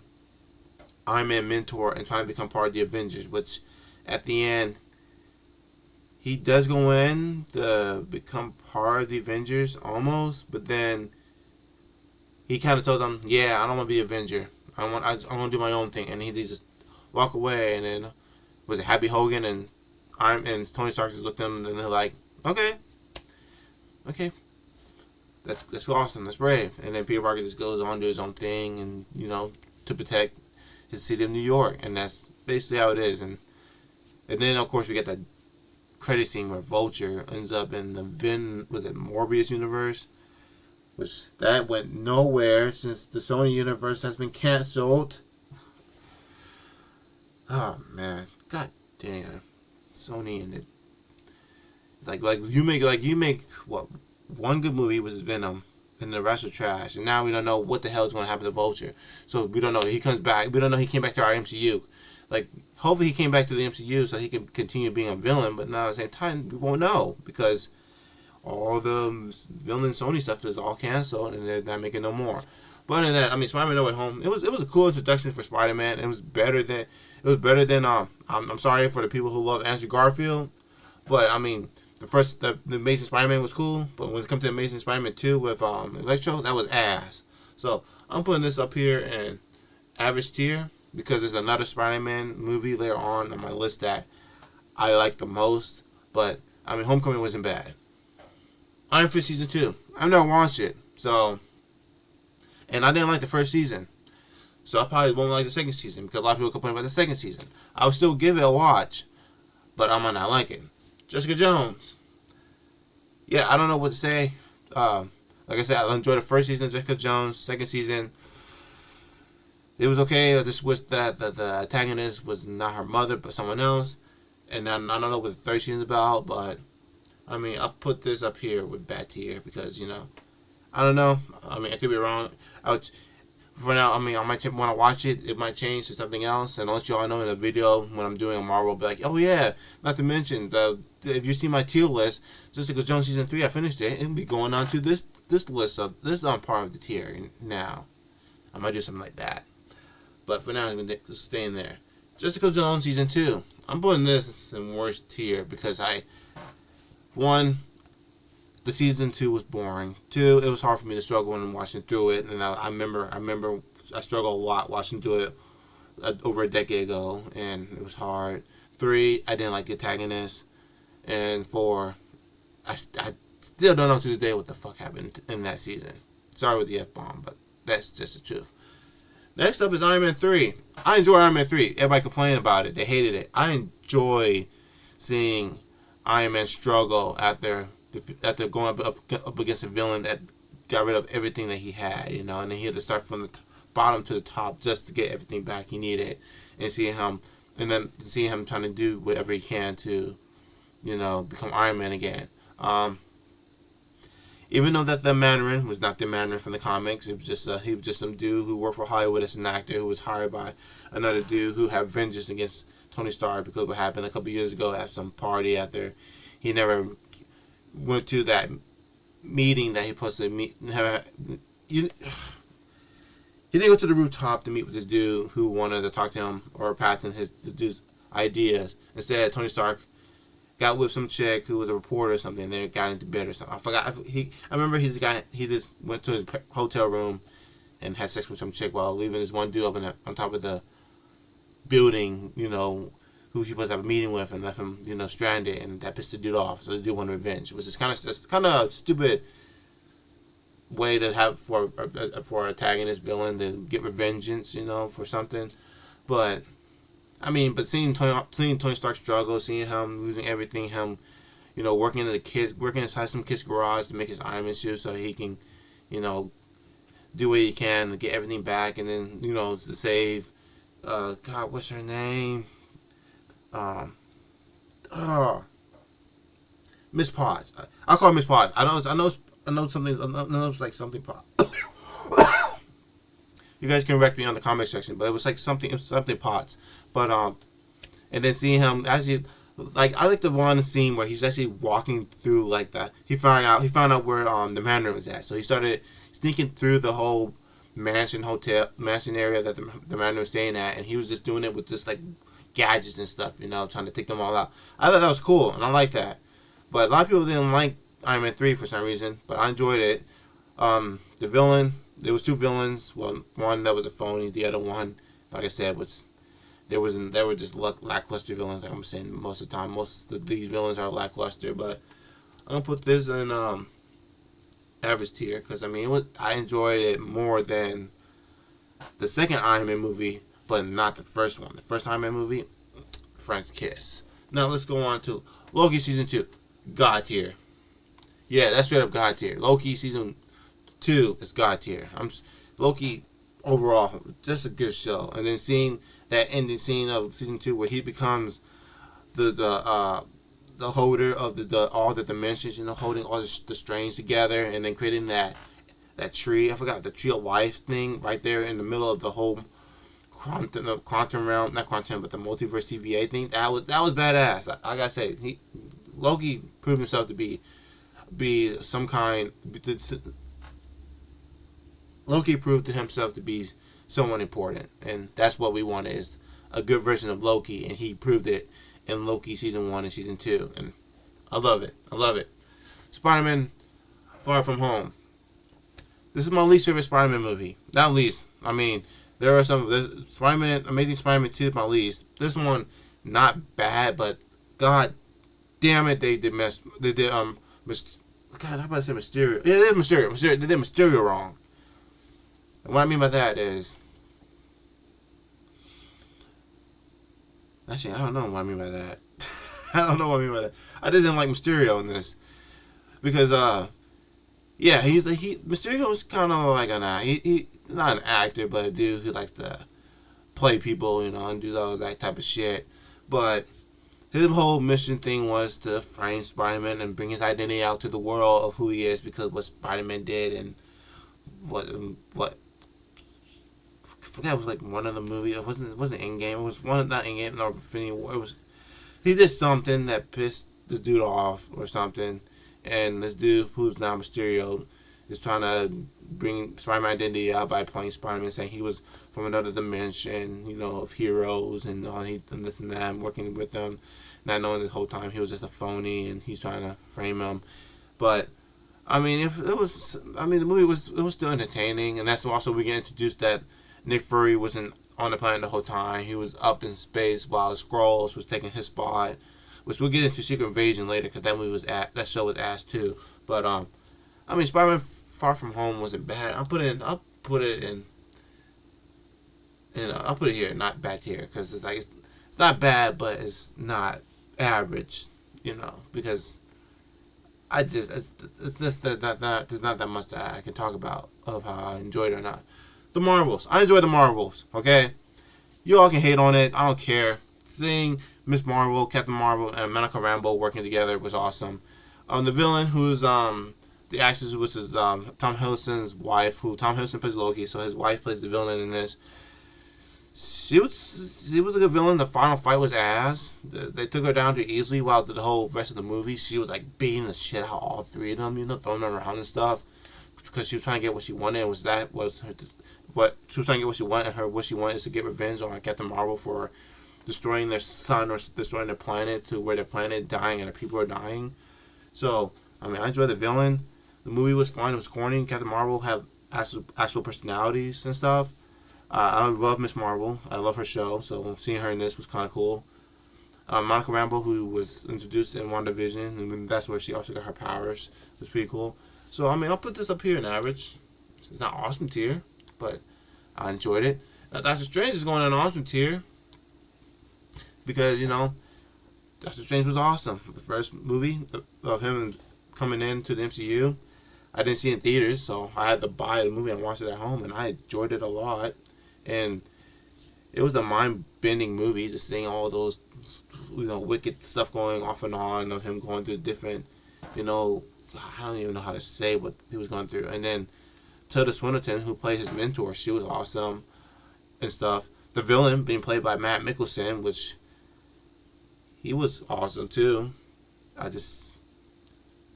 Man mentor and trying to become part of the Avengers, which at the end he does go in to become part of the Avengers almost, but then he kind of told them, "Yeah, I don't want to be an Avenger. I want to do my own thing," and he just walk away. And then was it Happy Hogan and Tony Stark just looked at him and they're like, "Okay, that's awesome, that's brave." And then Peter Parker just goes on to his own thing, and to protect his city of New York, and that's basically how it is. And then of course we get that credit scene where Vulture ends up in the Morbius universe, which that went nowhere since the Sony universe has been canceled. Oh man, god damn, Sony and it. It's like you make what, one good movie was Venom, and the rest are trash, and now we don't know what the hell is going to happen to Vulture. So we don't know he comes back. We don't know he came back to our MCU. Like, hopefully he came back to the MCU so he can continue being a villain, but now at the same time, we won't know because all the villain Sony stuff is all canceled and they're not making no more. But other than that, Spider-Man No Way Home, it was a cool introduction for Spider-Man. It was better than I'm sorry for the people who love Andrew Garfield, but the Amazing Spider-Man was cool, but when it comes to Amazing Spider-Man 2 with Electro, that was ass. So I'm putting this up here in average tier, because there's another Spider-Man movie later on my list that I like the most. But Homecoming wasn't bad. Iron Fist season 2, I've never watched it, and I didn't like the first season, so I probably won't like the second season because a lot of people complain about the second season. I would still give it a watch, but I might not like it. Jessica Jones, yeah, I don't know what to say. Like I said, I enjoyed the first season of Jessica Jones. Second season, it was okay. I just wish that the antagonist was not her mother, but someone else. And I don't know what the third season is about, but I'll put this up here with bad tier because I don't know. I could be wrong. For now, I might want to watch it. It might change to something else. And I'll let you all know in a video when I'm doing a Marvel, I'll be like, oh yeah. Not to mention, if you see my tier list, Jessica Jones season 3, I finished it. It'll be going on to this list of this part of the tier now. I might do something like that. But for now, I'm going to stay in there. Jessica Jones season 2. I'm putting this in worst tier because one, the season 2 was boring. 2, it was hard for me to struggle when watching through it, and I remember I struggled a lot watching through it over a decade ago, and it was hard. 3, I didn't like the antagonist, and 4, I still don't know to this day what the fuck happened in that season. Sorry with the F-bomb, but that's just the truth. Next up is Iron Man 3. I enjoy Iron Man 3. Everybody complained about it. They hated it. I enjoy seeing Iron Man struggle after going up against a villain that got rid of everything that he had, and then he had to start from the bottom to the top just to get everything back he needed, and seeing him trying to do whatever he can to, become Iron Man again. Even though that the Mandarin was not the Mandarin from the comics, he was just some dude who worked for Hollywood as an actor who was hired by another dude who had vengeance against Tony Stark because of what happened a couple years ago at some party after he never went to that meeting that he supposed to meet. he didn't go to the rooftop to meet with this dude who wanted to talk to him or patent this dude's ideas. Instead, Tony Stark got with some chick who was a reporter or something, and they got into bed or something. I forgot. I remember he just went to his hotel room and had sex with some chick while leaving this one dude up on top of the building, who he was at a meeting with, and left him, stranded, and that pissed the dude off. So the dude wanted revenge. It was just kind of a stupid way to have for an antagonist villain to get revengeance, for something. But seeing Tony Stark struggle, seeing him losing everything, him, working inside some kid's garage to make his Iron Man suit so he can, do what he can to get everything back, and then, to save, God, what's her name? Miss Potts. I call her Miss Potts. I know something. I know it's like something Potts. You guys can correct me on the comment section, but it was like something Potts. But and then seeing him actually, like, I like the one scene where he's actually walking through like that. He found out where the Mandarin was at, so he started sneaking through the whole mansion area that the Mandarin was staying at, and he was just doing it with just like gadgets and stuff, trying to take them all out. I thought that was cool, and I like that. But a lot of people didn't like Iron Man 3 for some reason, but I enjoyed it. The villain, there was two villains. Well, one that was a phony, the other one, like I said, they were just lackluster villains. Like I'm saying, most of the time, most of these villains are lackluster. But I'm gonna put this in average tier because I enjoyed it more than the second Iron Man movie, but not the first one. The first Iron Man movie, French kiss. Now let's go on to Loki season 2, God tier. Yeah, that's straight up God tier. Loki season 2 is God tier. Loki overall, just a good show. And then seeing that ending scene of season 2 where he becomes the holder of all the dimensions, holding all the strange together, and then creating that tree. I forgot the tree of life thing right there in the middle of the whole quantum realm, not quantum, but the multiverse TVA thing. That was badass. I gotta say, Loki proved himself to be some kind. Loki proved to himself to be someone important, and that's what we wanted, is a good version of Loki, and he proved it in Loki season 1 and season 2, and I love it. Spider-Man Far From Home. This is my least favorite Spider-Man movie. Not least. There are some. Spider-Man, Amazing Spider-Man 2 is my least. This one, not bad, but God damn it, they did God, how about I say Mysterio? Yeah, it is Mysterio. They did Mysterio wrong. And what I mean by that is, actually, I don't know what I mean by that. I didn't like Mysterio in this because yeah, Mysterio is kind of like he not an actor, but a dude who likes to play people, and do all that type of shit. But his whole mission thing was to frame Spider-Man and bring his identity out to the world of who he is, because what Spider-Man did and what I forgot, it was like one of the movies. It wasn't Endgame. It was one of, not Endgame, no, Infinity War. It was, he did something that pissed this dude off or something, and this dude who's now Mysterio is trying to bring Spider-Man identity out by playing Spider-Man, saying he was from another dimension, of heroes and this and that, and working with them, not knowing this whole time he was just a phony, and he's trying to frame him. But the movie was still entertaining, and that's also we get introduced that Nick Fury wasn't on the planet the whole time. He was up in space while the Skrulls was taking his spot, which we'll get into Secret Invasion later, because that show was ass too. But Spider-Man Far From Home wasn't bad. I'll put it here, not bad tier, because it's not bad, but it's not average, because there's not that much that I can talk about of how I enjoyed it or not. The Marvels. I enjoy the Marvels, okay? You all can hate on it. I don't care. Seeing Miss Marvel, Captain Marvel, and Monica Rambeau working together was awesome. The villain, who's the actress, which is Tom Hiddleston's wife, who Tom Hiddleston plays Loki, so his wife plays the villain in this. She was a good villain. The final fight was ass. They took her down too easily, while the whole rest of the movie, she was like beating the shit out of all three of them, throwing them around and stuff, because she was trying to get what she wanted. Was she was trying to get what she wanted, and what she wanted is to get revenge on Captain Marvel for destroying their sun or destroying their planet to where their planet is dying and the people are dying. So, I mean, I enjoyed the villain. The movie was fun. It was corny. Captain Marvel had actual personalities and stuff. I love Miss Marvel. I love her show. So seeing her in this was kind of cool. Monica Rambeau, who was introduced in WandaVision, and that's where she also got her powers, was pretty cool. So, I mean, I'll put this up here in average. It's not awesome tier, but I enjoyed it. Doctor Strange is going on an awesome tier because, you know, Doctor Strange was awesome. The first movie of him coming into the MCU, I didn't see it in theaters, so I had to buy the movie and watch it at home, and I enjoyed it a lot. And it was a mind-bending movie, just seeing all those, you know, wicked stuff going off and on of him going through different, you know, I don't even know how to say what he was going through. And then Tilda Swinton, who played his mentor, she was awesome and stuff. The villain being played by Matt Mikkelsen, which he was awesome too. I just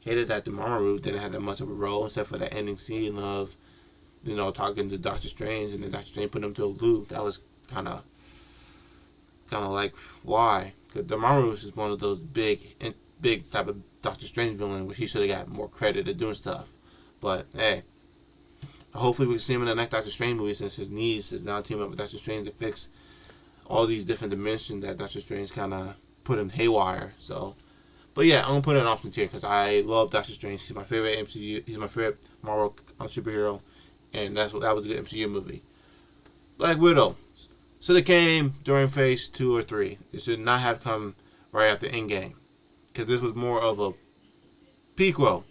hated that Dormammu didn't have that much of a role except for that ending scene of, you know, talking to Doctor Strange and then Doctor Strange put him to a loop. That was kind of like, why? Because Dormammu is one of those big type of Doctor Strange villain where he should have got more credit at doing stuff. But hey, hopefully we can see him in the next Doctor Strange movie, since his niece is now teaming up with Doctor Strange to fix all these different dimensions that Doctor Strange kind of put in haywire. So, but yeah, I'm gonna put it in option tier because I love Doctor Strange. He's my favorite MCU. He's my favorite Marvel superhero, and that was a good MCU movie. Black Widow should have came during Phase 2 or 3. It should not have come right after Endgame, because this was more of a prequel.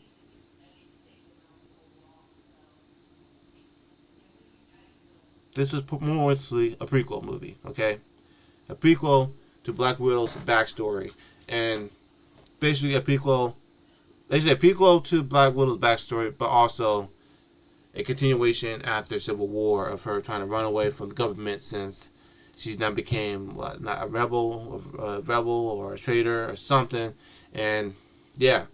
This was mostly a prequel movie, okay? A prequel to Black Widow's backstory, and basically a prequel to Black Widow's backstory, but also a continuation after Civil War of her trying to run away from the government, since she now became not a rebel or a traitor or something. And yeah,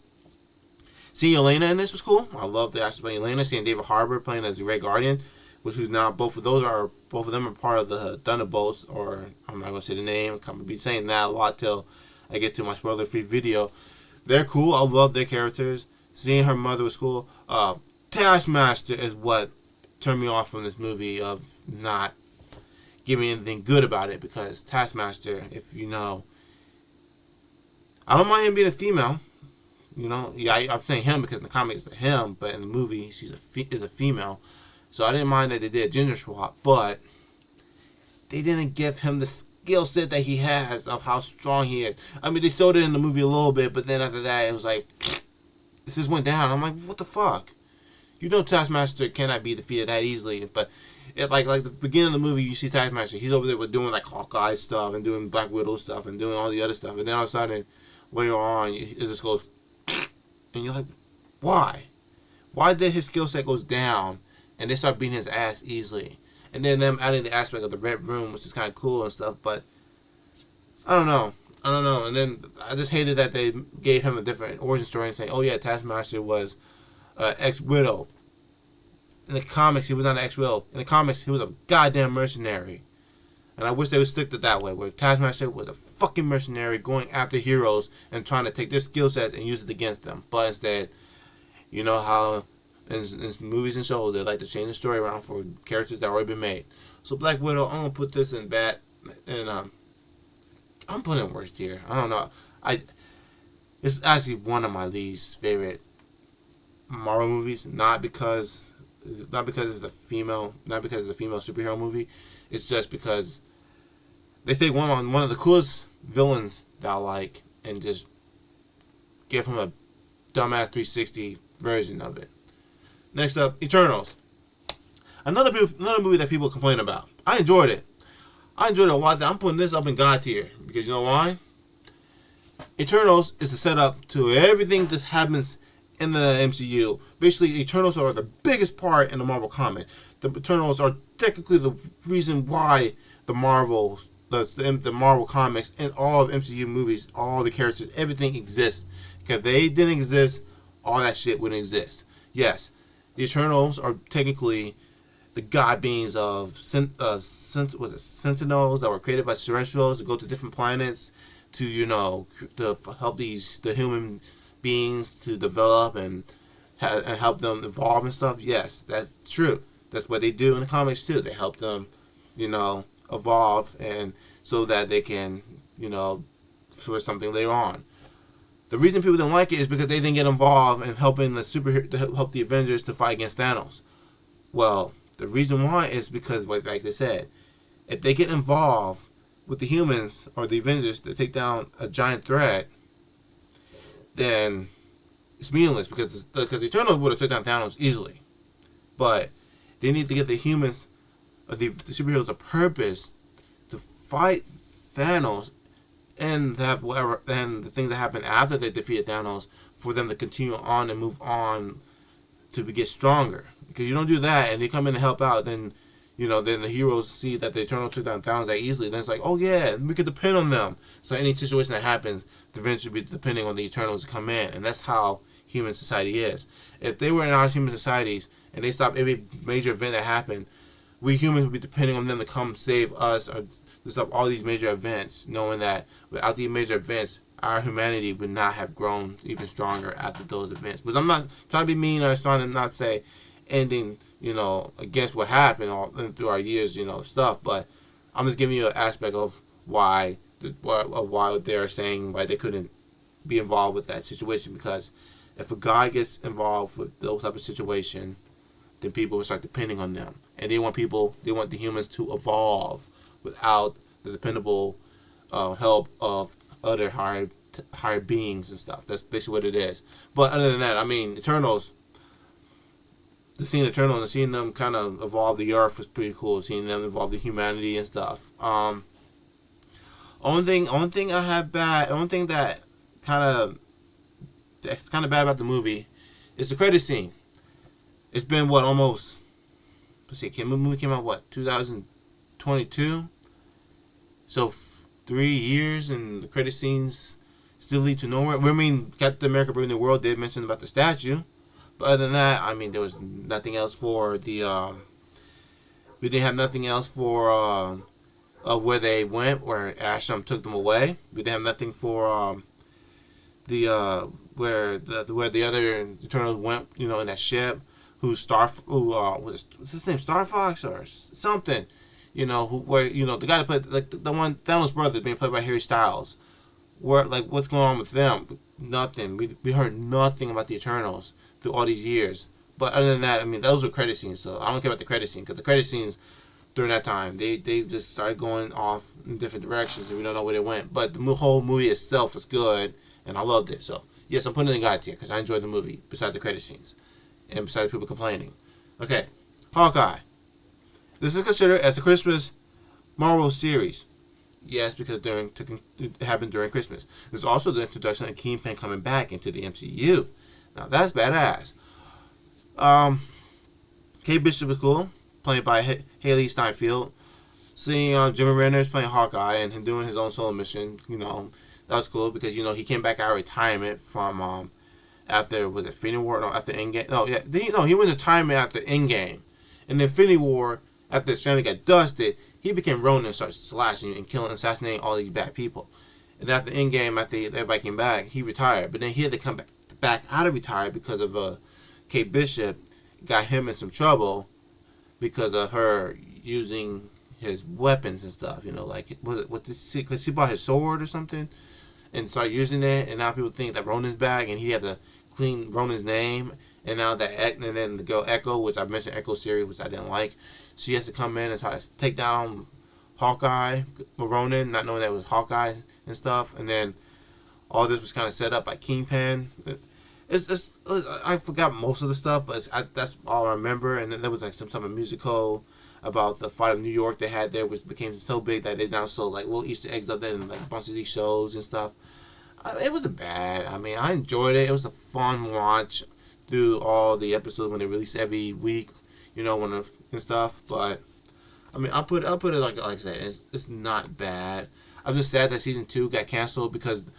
seeing Yelena in this was cool. I loved the actor playing Yelena. Seeing David Harbour playing as the Red Guardian, which is now both of them are part of the Thunderbolts, or I'm not gonna say the name. I'm gonna be saying that a lot till I get to my spoiler-free video. They're cool. I love their characters. Seeing her mother was cool. Taskmaster is what turned me off from this movie, of not giving anything good about it, because Taskmaster, if you know, I don't mind him being a female. You know, yeah, I'm saying him because in the comics it's him, but in the movie she's is a female. So I didn't mind that they did a gender swap, but they didn't give him the skill set that he has of how strong he is. I mean, they showed it in the movie a little bit, but then after that it was like, this just went down. I'm like, what the fuck? You know Taskmaster cannot be defeated that easily, but like the beginning of the movie, you see Taskmaster, he's over there with doing like Hawkeye stuff and doing Black Widow stuff and doing all the other stuff, and then all of a sudden, later on, it just goes, and you're like, why? Why did his skill set goes down, and they start beating his ass easily? And then them adding the aspect of the Red Room, which is kind of cool and stuff, but I don't know. And then I just hated that they gave him a different origin story and saying, oh yeah, Taskmaster was ex-Widow. In the comics, he was not an ex-Widow. In the comics, he was a goddamn mercenary. And I wish they would stick to that way, where Taskmaster was a fucking mercenary going after heroes and trying to take their skill sets and use it against them. But instead, you know how in movies and shows they like to change the story around for characters that already been made. So Black Widow, I'm gonna put this in bad, and I'm putting it worst tier. I don't know. It's actually one of my least favorite Marvel movies, not because it's the female superhero movie. It's just because they take one of the coolest villains that I like and just give him a dumbass 360 version of it. Next up, Eternals. Another movie that people complain about. I enjoyed it. I enjoyed it a lot. I'm putting this up in God tier because you know why? Eternals is the setup to everything that happens in the MCU. Basically, Eternals are the biggest part in the Marvel comics. The Eternals are technically the reason why the Marvel comics and all of MCU movies, all the characters, everything exists. Because if they didn't exist, all that shit wouldn't exist. Yes, the Eternals are technically the god beings of was it Sentinels that were created by Terrestrials to go to different planets to to help the human beings to develop and help them evolve and stuff. Yes, that's true. That's what they do in the comics too. They help them, evolve and so that they can, for something later on. The reason people didn't like it is because they didn't get involved in helping the superhero to help the Avengers to fight against Thanos. Well, the reason why is because, like they said, if they get involved with the humans or the Avengers to take down a giant threat, then it's meaningless because the Eternals would have took down Thanos easily. But they need to get the humans, or the superheroes, a purpose to fight Thanos and have whatever and the things that happen after they defeated Thanos for them to continue on and move on to get stronger. Because you don't do that and they come in to help out, then then the heroes see that the Eternals took down Thanos that easily. Then it's like, oh yeah, we could depend on them. So any situation that happens, the Avengers should be depending on the Eternals to come in, and that's how human society is. If they were in our human societies and they stopped every major event that happened, we humans would be depending on them to come save us or to stop all these major events, knowing that without these major events, our humanity would not have grown even stronger after those events. Because I'm not trying to be mean or trying to not say ending, against what happened all through our years, stuff. But I'm just giving you an aspect of why they're saying why they couldn't be involved with that situation. Because if a god gets involved with those type of situation, then people will start depending on them, and they want the humans to evolve without the dependable help of other higher beings and stuff. That's basically what it is. But other than that, I mean, Eternals. Seeing Eternals and seeing them kind of evolve the Earth was pretty cool. Seeing them evolve the humanity and stuff. Only thing that that's kind of bad about the movie is the credit scene. It's been almost. Let's see, the movie came out 2022. So 3 years and the credit scenes still lead to nowhere. I mean, Captain America: Brave New World did mention about the statue. But other than that, I mean, there was nothing else for the. We didn't have nothing else for of where they went, where Ashram took them away. We didn't have nothing for where the other Eternals went, in that ship. What's his name, Star Fox or something, the guy that played the one Thanos' brother being played by Harry Styles. Where what's going on with them? Nothing. We heard nothing about the Eternals through all these years. But other than that, I mean, those were credit scenes. So I don't care about the credit scene because the credit scenes during that time they just started going off in different directions and we don't know where they went. But the whole movie itself was good and I loved it. So yes, I'm putting it in God tier because I enjoyed the movie besides the credit scenes and besides people complaining. Okay, Hawkeye. This is considered as the Christmas Marvel series. Yes, because it happened during Christmas. This is also the introduction of Kingpin coming back into the MCU. Now that's badass. Kate Bishop was cool, played by Haley Steinfeld. Seeing Jimmy Renner's playing Hawkeye and him doing his own solo mission, that was cool because he came back out of retirement from after Infinity War? No, after Endgame. No, yeah, he went to retirement after Endgame, and then Infinity War. After his family got dusted, he became Ronin and started slashing and killing, assassinating all these bad people. And after Endgame, after everybody came back, he retired. But then he had to come back out of retirement because of Kate Bishop got him in some trouble because of her using his weapons and stuff. Because he bought his sword or something and started using it, and now people think that Ronin's back, and he had to clean Ronin's name. And now and then the girl Echo, which I mentioned Echo series, which I didn't like, she has to come in and try to take down Hawkeye, Ronin, not knowing that it was and stuff. And then all this was kind of set up by Kingpin. I forgot most of the stuff, but that's all I remember. And then there was some type of musical about the fight of New York they had there, which became so big that they now sold little Easter eggs up there and a bunch of these shows and stuff. It wasn't bad. I mean, I enjoyed it. It was a fun watch through all the episodes when they release every week, and stuff. But I mean, I'll put it like I said, it's not bad. I'm just sad that season 2 got canceled because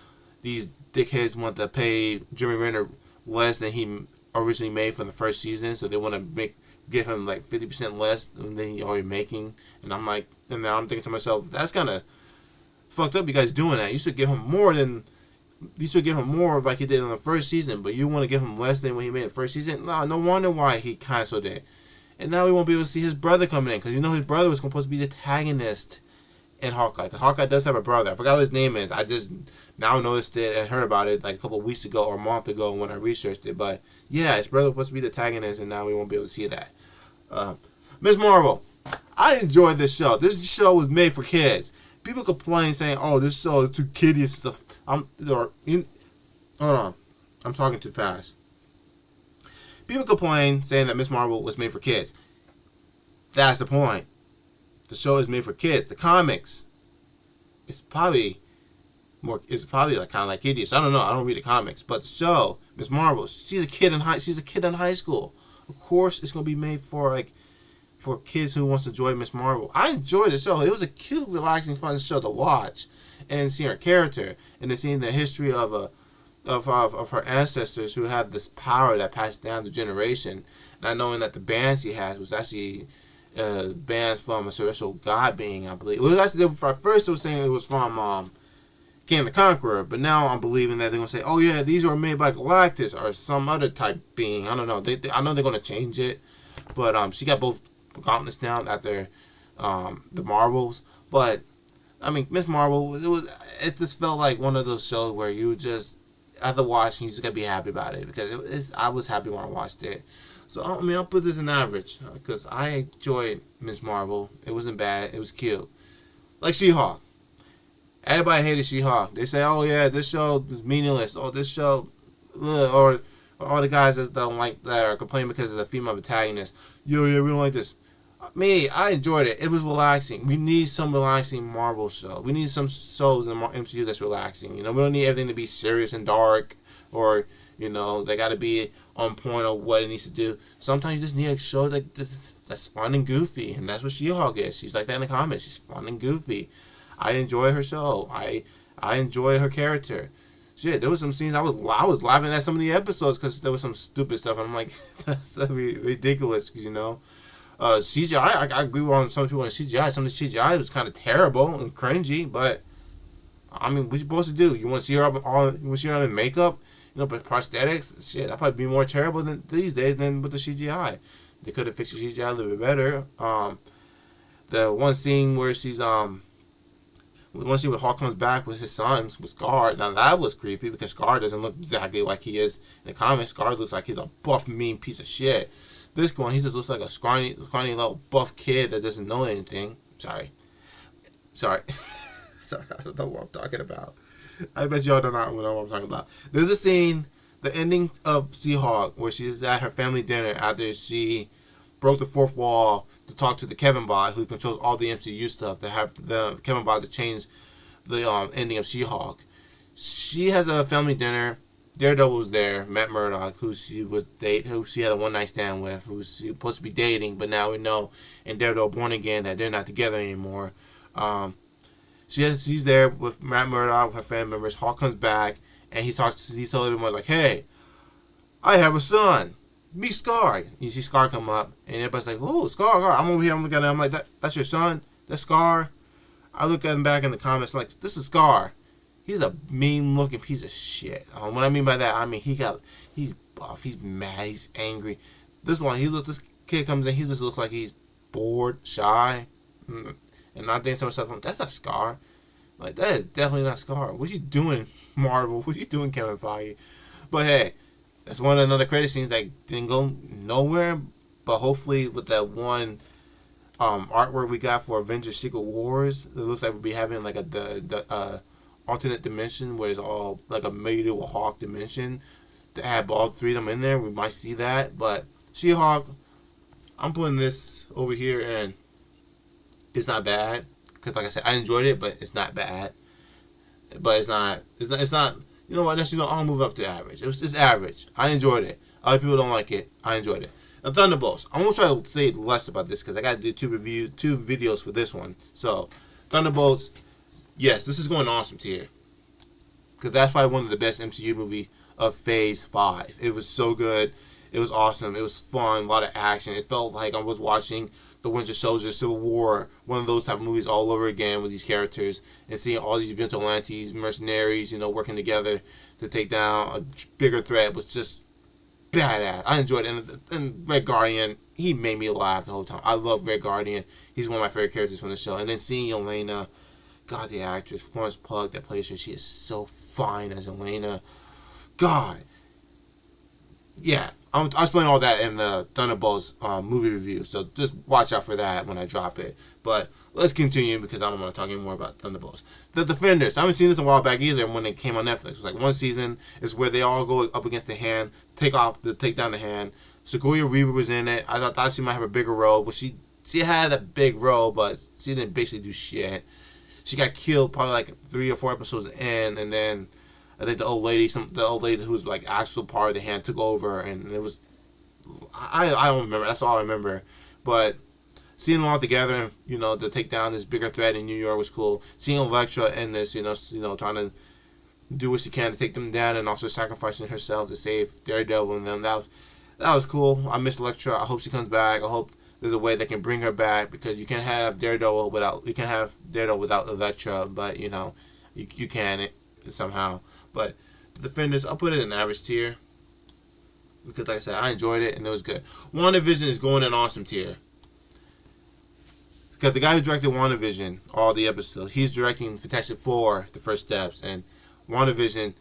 these dickheads want to pay Jeremy Renner less than he originally made from the first season, so they want to give him like 50% less than he already making. And I'm like, and now I'm thinking to myself, that's kind of fucked up. You guys doing that? You should give him more like he did in the first season, but you want to give him less than when he made the first season. No wonder why he canceled it. And now we won't be able to see his brother coming in, because his brother was supposed to be the antagonist in Hawkeye. Because Hawkeye does have a brother. I forgot what his name is. I just now noticed it and heard about it like a couple of weeks ago or a month ago when I researched it. But yeah, his brother was supposed to be the antagonist, and now we won't be able to see that. Ms. Marvel, I enjoyed this show. This show was made for kids. People complain saying, "Oh, this show is too kiddie and stuff." Hold on, I'm talking too fast. People complain saying that Ms. Marvel was made for kids. That's the point. The show is made for kids. The comics, it's probably like kind of like kiddie. So I don't know. I don't read the comics, but the show, Ms. Marvel, she's a kid in high school. Of course, it's gonna be made for kids who wants to enjoy Ms. Marvel. I enjoyed the show. It was a cute, relaxing, fun show to watch, and seeing her character, and then seeing the history of her ancestors who had this power that passed down the generation. Not knowing that the band she has was actually bands from a celestial god being, I believe. It was actually, at first it was saying it was from King the Conqueror, but now I'm believing that they're going to say, oh yeah, these were made by Galactus or some other type being. I don't know. I know they're going to change it, but she got both gauntlets down after the Marvels. But I mean, Ms. Marvel, it just felt like one of those shows where you just after watching, you just gotta be happy about it, because I was happy when I watched it. So I mean, I'll put this in average, because I enjoyed Ms. Marvel. It wasn't bad. It was cute. Like She-Hulk. Everybody hated She-Hulk. They say, "Oh yeah, this show is meaningless. Oh, this show," or all the guys that don't like that are complaining because of the female protagonist. Yeah, we don't like this. Me, I enjoyed it. It was relaxing. We need some relaxing Marvel show. We need some shows in the MCU that's relaxing. We don't need everything to be serious and dark, or they got to be on point of what it needs to do. Sometimes you just need a show that's fun and goofy, and that's what She-Hulk is. She's like that in the comics. She's fun and goofy. I enjoy her show. I enjoy her character. Shit, there was some scenes I was laughing at some of the episodes because there was some stupid stuff, and I'm like, that's ridiculous, because CGI, I agree with some people on CGI. Some of the CGI was kind of terrible and cringy, but I mean, what you supposed to do? You want to see her in makeup, but prosthetics? Shit, that probably be more terrible these days than with the CGI. They could have fixed the CGI a little bit better. The one scene where where Hulk comes back with his son, with Scar, now that was creepy, because Scar doesn't look exactly like he is in the comics. Scar looks like he's a buff, mean piece of shit. This one, he just looks like a scrawny little buff kid that doesn't know anything. Sorry. Sorry, I don't know what I'm talking about. I bet y'all don't know what I'm talking about. There's a scene, the ending of She-Hulk, where she's at her family dinner after she broke the fourth wall to talk to the Kevin bot, who controls all the MCU stuff, to have the Kevin bot to change the ending of She-Hulk. She has a family dinner. Daredevil was there, Matt Murdock, who she had a one-night stand with, who she was supposed to be dating, but now we know in Daredevil Born Again that they're not together anymore. She's there with Matt Murdock, with her family members. Hulk comes back, and he told everyone, like, "Hey, I have a son. Meet Scar." You see Scar come up, and everybody's like, "Oh, Scar. I'm over here. I'm looking at him. I'm like, that's your son? That's Scar?" I look at him back in the comments, like, this is Scar. He's a mean-looking piece of shit. What I mean by that, I mean he's buff, he's mad, he's angry. This kid comes in, he just looks like he's bored, shy, and I think to myself, that's not Scar. Like, that is definitely not Scar. What you doing, Marvel? What you doing, Kevin Feige? But hey, that's one of another credit scenes that didn't go nowhere. But hopefully, with that one artwork we got for Avengers: Secret Wars, it looks like we'll be having like the alternate dimension where it's all like a medieval Hawk dimension to have all three of them in there. We might see that. But She-Hulk, I'm putting this over here, and it's not bad, because like I said, I enjoyed it, but it's not bad. But it's not. You know what? I'll move up to average. It's average. I enjoyed it. Other people don't like it. I enjoyed it. Now, Thunderbolts. I'm gonna try to say less about this because I got to do two videos for this one. So, Thunderbolts. Yes, this is going awesome tier, because that's probably one of the best MCU movie of Phase 5. It was so good. It was awesome. It was fun. A lot of action. It felt like I was watching the Winter Soldier, Civil War, one of those type of movies all over again with these characters, and seeing all these vigilantes, mercenaries, working together to take down a bigger threat was just badass. I enjoyed it. And Red Guardian, he made me laugh the whole time. I love Red Guardian. He's one of my favorite characters from the show. And then seeing Elena, God, the actress, Florence Pugh, that plays her, she is so fine as Elena. God. Yeah. I'll explain all that in the Thunderbolts movie review. So just watch out for that when I drop it. But let's continue because I don't want to talk anymore about Thunderbolts. The Defenders. I haven't seen this a while back either when it came on Netflix. It was like one season is where they all go up against the Hand, take down the Hand. Sigourney Weaver was in it. I thought she might have a bigger role, but she had a big role, but she didn't basically do shit. She got killed probably like 3 or 4 episodes in, and then I think the old lady who was like actual part of the Hand took over, and it was I don't remember. That's all I remember. But seeing them all together, to take down this bigger threat in New York was cool. Seeing Elektra in this, trying to do what she can to take them down, and also sacrificing herself to save Daredevil and them. That was cool. I miss Elektra. I hope she comes back. I hope there's a way that can bring her back, because you can't have Daredevil without Elektra, but you can somehow. But the Defenders, I'll put it in an average tier, because like I said, I enjoyed it and it was good. WandaVision is going in awesome tier, because the guy who directed WandaVision, all the episodes, he's directing Fantastic Four, The First Steps, and WandaVision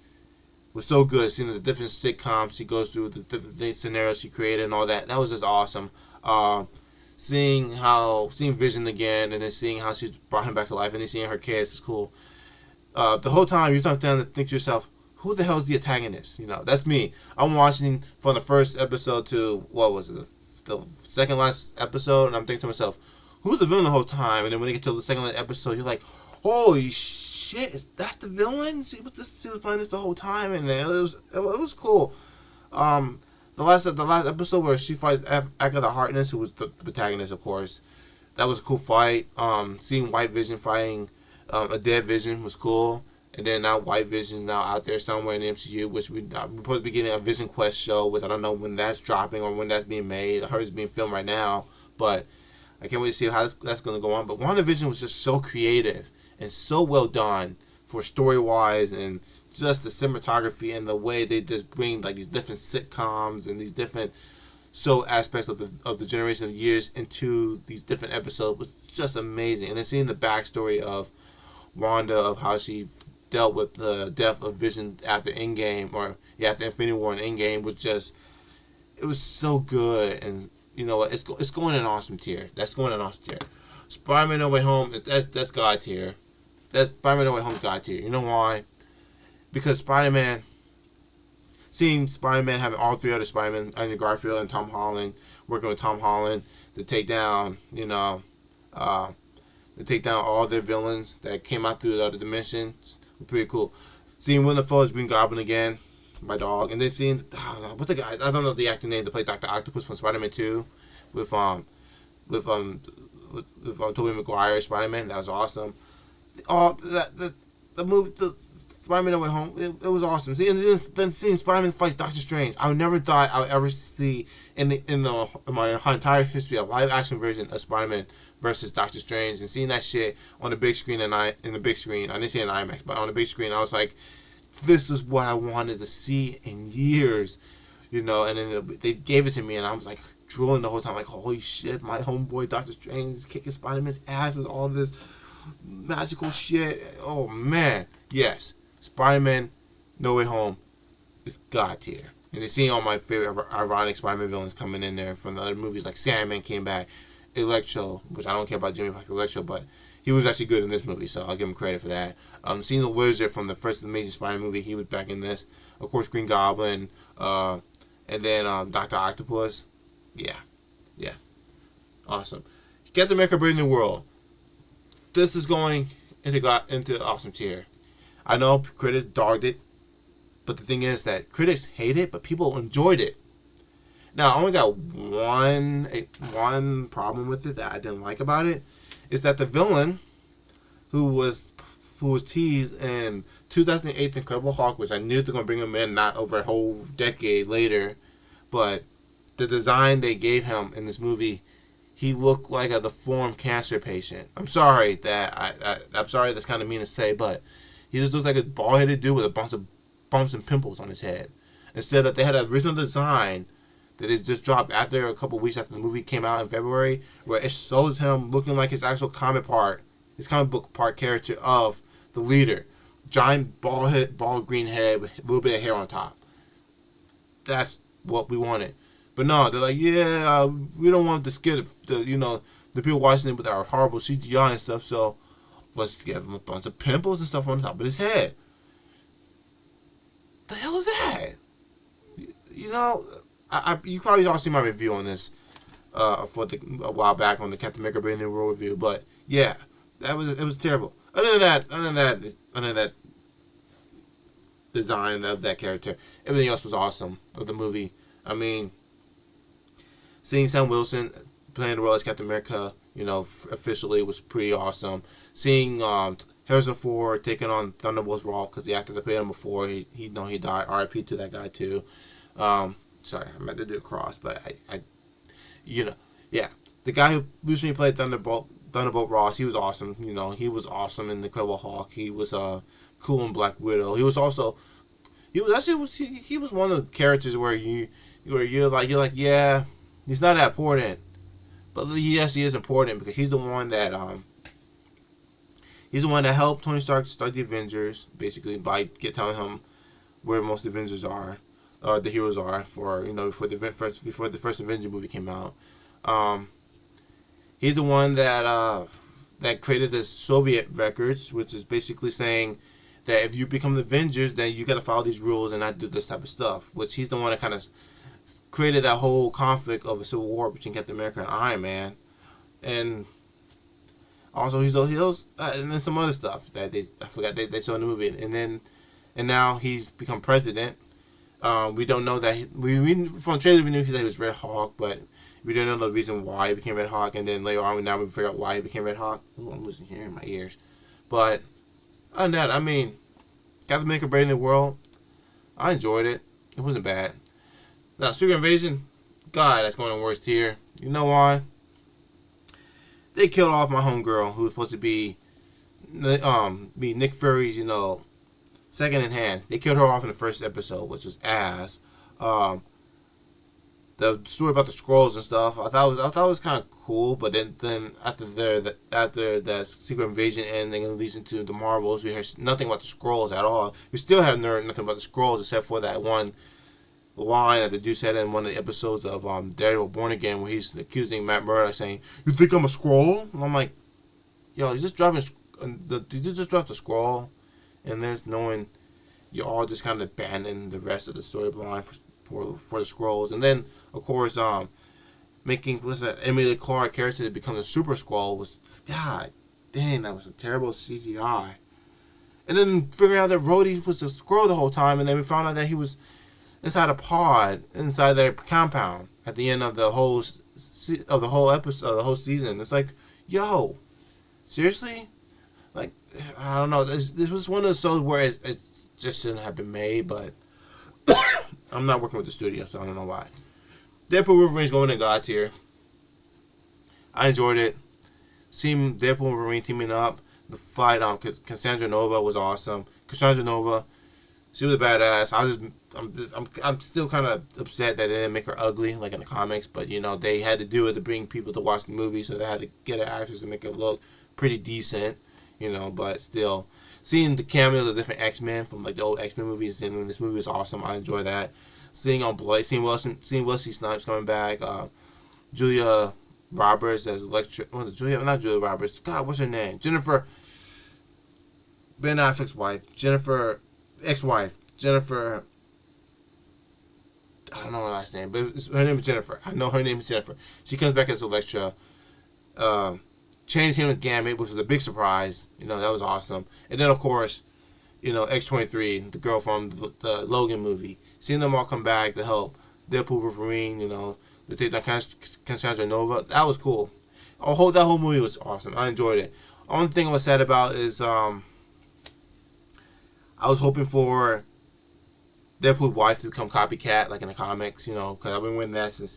was so good. Seeing the different sitcoms he goes through, the different scenarios he created and all that was just awesome. Seeing Vision again, and then seeing how she brought him back to life, and then seeing her kids was cool. The whole time you're trying to think to yourself, who the hell is the antagonist? That's me. I'm watching from the first episode to, what was it, the second last episode, and I'm thinking to myself, who's the villain the whole time? And then when you get to the second last episode, you're like, holy shit, that's the villain? She was playing this the whole time, and then it was cool. The last episode where she fights Agatha Harkness, who was the protagonist, of course, that was a cool fight. Seeing White Vision fighting a dead Vision was cool. And then now White Vision's now out there somewhere in the MCU, which we're supposed to be getting a Vision Quest show, which I don't know when that's dropping or when that's being made. I heard it's being filmed right now, but I can't wait to see how that's going to go on. But WandaVision was just so creative and so well done for story-wise, and just the cinematography and the way they just bring like these different sitcoms and these different aspects of the generation of years into these different episodes was just amazing. And then seeing the backstory of Wanda, of how she dealt with the death of Vision after Endgame, after Infinity War and Endgame, it was so good. And you know what, it's going in an awesome tier. That's going in an awesome tier. Spider-Man No Way Home, that's God tier. That's Spider-Man No Way Home's God tier. You know why? Because seeing Spider-Man having all 3 other Spider-Man, Andrew Garfield and Tom Holland, working with Tom Holland to take down, all their villains that came out through the other dimensions. Pretty cool. Seeing Willem Dafoe as Green Goblin again, my dog, and then seeing what's the guy? I don't know the actor name to play Dr. Octopus from Spider-Man 2 with Tobey Maguire Spider-Man. That was awesome. The movie, the Spider-Man No Way Home, it was awesome. See, and then seeing Spider-Man fight Doctor Strange, I never thought I would ever see in my entire history a live action version of Spider-Man versus Doctor Strange, and seeing that shit on the big screen I didn't see it in IMAX, but on the big screen I was like, this is what I wanted to see in years, and then they gave it to me, and I was like drooling the whole time, like, holy shit, my homeboy Doctor Strange is kicking Spider-Man's ass with all this magical shit. Oh man, yes, Spider-Man No Way Home is God tier. And you're seeing all my favorite ironic Spider-Man villains coming in there from the other movies, like Sandman came back, Electro, which I don't care about Jimmy Fox Electro, but he was actually good in this movie, so I'll give him credit for that. Seeing the Lizard from the first Amazing Spider-Man movie, he was back in this. Of course, Green Goblin, and then Dr. Octopus. Yeah. Awesome. Captain America Brave New World. This is going into awesome tier. I know critics dogged it, but the thing is that critics hate it, but people enjoyed it. Now, I only got one problem with it that I didn't like about it, is that the villain, who was teased in 2008 Incredible Hulk, which I knew they're going to bring him in not over a whole decade later, but the design they gave him in this movie, he looked like a deformed cancer patient. I'm sorry I'm sorry that's kind of mean to say, but he just looked like a bald-headed dude with a bunch of bumps and pimples on his head. Instead of, they had an original design that they just dropped after a couple weeks after the movie came out in February, where it shows him looking like his actual comic book part character of the leader. Giant bald green head with a little bit of hair on top. That's what we wanted. But no, they're like, yeah, we don't want to scare the people watching it with our horrible CGI and stuff, so let's give him a bunch of pimples and stuff on the top of his head. The hell is that? You probably all seen my review on this a while back on the Captain America Brave New World review, but yeah, it was terrible. Other than that design of that character, everything else was awesome of the movie. I mean, seeing Sam Wilson playing the role as Captain America, officially was pretty awesome. Seeing Harrison Ford taking on Thunderbolt's role, because the actor that played him before, he died. R.I.P. to that guy too. Sorry, I meant to do a cross, but yeah. The guy who recently played Thunderbolt Ross, he was awesome. He was awesome in The Incredible Hulk. He was cool in Black Widow. He was one of the characters where you're like, yeah, he's not that important, but yes, he is important, because he's the one that helped Tony Stark start the Avengers, basically, by telling him where most of the Avengers are, the heroes are, before the first Avenger movie came out. He's the one that created the Soviet records, which is basically saying that if you become the Avengers, then you got to follow these rules and not do this type of stuff. Which he's the one that kind of created that whole conflict of a civil war between Captain America and Iron Man, and also he's and then some other stuff that they saw in the movie, and now he's become president. We don't know that we from the trailer we knew that he was Red Hawk, but we didn't know the reason why he became Red Hawk, and then later on we figure out why he became Red Hawk. Ooh, I'm losing hair in my ears. But other than that, I mean, Captain America Brave New World, I enjoyed it. It wasn't bad. Now, Secret Invasion, God, that's going on worst tier. You know why? They killed off my homegirl, who was supposed to be Nick Fury's, second in hand. They killed her off in the first episode, which was ass. The story about the Skrulls and stuff, I thought it was kind of cool, but then after the Secret Invasion ending and leads into the Marvels, we heard nothing about the Skrulls at all. We still have nothing about the Skrulls except for that one line that the dude said in one of the episodes of Daredevil Born Again, where he's accusing Matt Murdock, saying, "You think I'm a Skrull?" And I'm like, yo, you just dropped the Skrull, and there's knowing you all just kind of abandon the rest of the storyline for the Skrulls, and then of course making Emilia Clarke character to become the Super Skrull was, god dang, that was a terrible CGI. And then figuring out that Rhodey was a Skrull the whole time, and then we found out that he was inside a pod inside their compound at the end of the whole episode, the whole season. It's like, yo, seriously? Like, I don't know. This was one of those shows where it just shouldn't have been made, but I'm not working with the studio, so I don't know why. Deadpool Wolverine's going in God tier. I enjoyed it. Seeing Deadpool and Wolverine teaming up, the fight Cassandra Nova was awesome. Cassandra Nova, she was a badass. I'm still kind of upset that they didn't make her ugly like in the comics, but they had to do it to bring people to watch the movie, so they had to get an actress to make it look pretty decent. But still, seeing the cameos of different X-Men from like the old X-Men movies in this movie is awesome. I enjoy that. Seeing Wesley Snipes coming back, Julia Roberts as Electra. Not Julia Roberts. God, what's her name? Jennifer. Ben Affleck's wife. Ex-wife. Jennifer. I don't know her last name, but her name is Jennifer. I know her name is Jennifer. She comes back as Electra. Changed him as Gambit, which was a big surprise. That was awesome. And then, of course, X-23, the girl from the Logan movie. Seeing them all come back to help Deadpool, Wolverine, to take down Cassandra Nova, that was cool. That whole movie was awesome. I enjoyed it. Only thing I was sad about is I was hoping for Deadpool's wife to become copycat like in the comics, because I've been waiting that since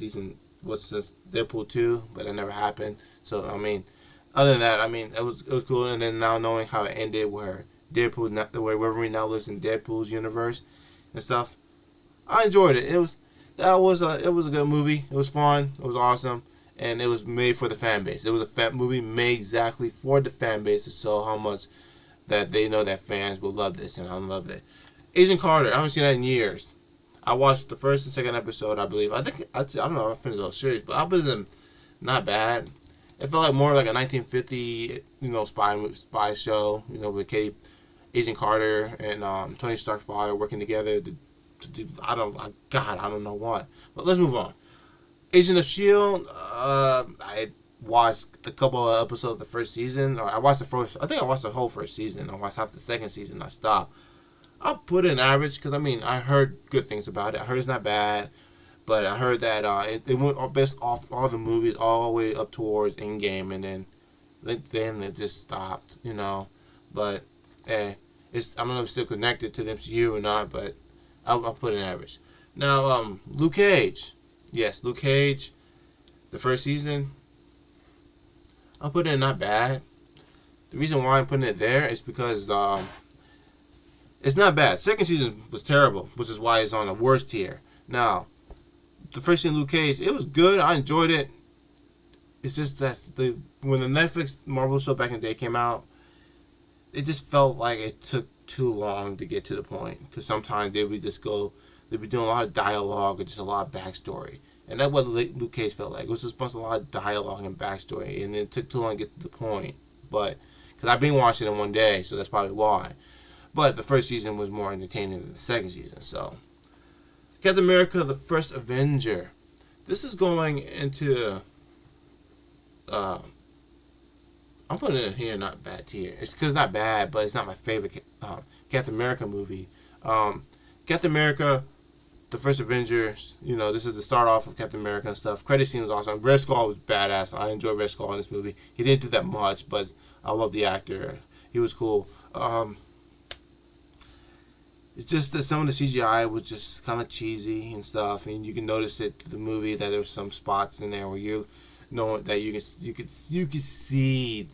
Deadpool 2, but it never happened. So I mean, other than that, I mean, it was cool. And then now knowing how it ended, where where Wolverine now lives in Deadpool's universe and stuff, I enjoyed it. It was a good movie. It was fun. It was awesome, and it was made for the fan base. It was a movie made exactly for the fan base to show how much that they know that fans will love this, and I love it. Agent Carter, I haven't seen that in years. I watched the first and second episode, I believe. I don't know if I finished the whole series, but I was not bad. It felt like more like a 1950, spy show, with Agent Carter and Tony Stark's father working together to do, I don't know what. But let's move on. Agent of S.H.I.E.L.D., I watched a couple of episodes of the first season, or I watched the whole first season. I watched half the second season, I stopped. I'll put it in average, because I heard good things about it. I heard it's not bad, but I heard that it went best off all the movies all the way up towards Endgame, and then it just stopped, But I don't know if it's still connected to the MCU or not, but I'll put it in average. Now, Luke Cage. Yes, Luke Cage, the first season, I'll put it in not bad. The reason why I'm putting it there is because it's not bad. Second season was terrible, which is why it's on the worst tier. Now, the first season of Luke Cage, it was good. I enjoyed it. It's just that when the Netflix Marvel show back in the day came out, it just felt like it took too long to get to the point. Because sometimes they'd be doing a lot of dialogue and just a lot of backstory. And that's what Luke Cage felt like. It was just a lot of dialogue and backstory, and it took too long to get to the point. But, because I've been watching it in one day, so that's probably why. But the first season was more entertaining than the second season, so. Captain America, the First Avenger. This is going into, I'm putting it in here, not bad tier. It's because it's not bad, but it's not my favorite Captain America movie. Captain America, the First Avengers, this is the start off of Captain America and stuff. Credit scene was awesome. Red Skull was badass. I enjoyed Red Skull in this movie. He didn't do that much, but I love the actor. He was cool. It's just that some of the CGI was just kind of cheesy and stuff, and you can notice it through the movie that there's some spots in there where you could see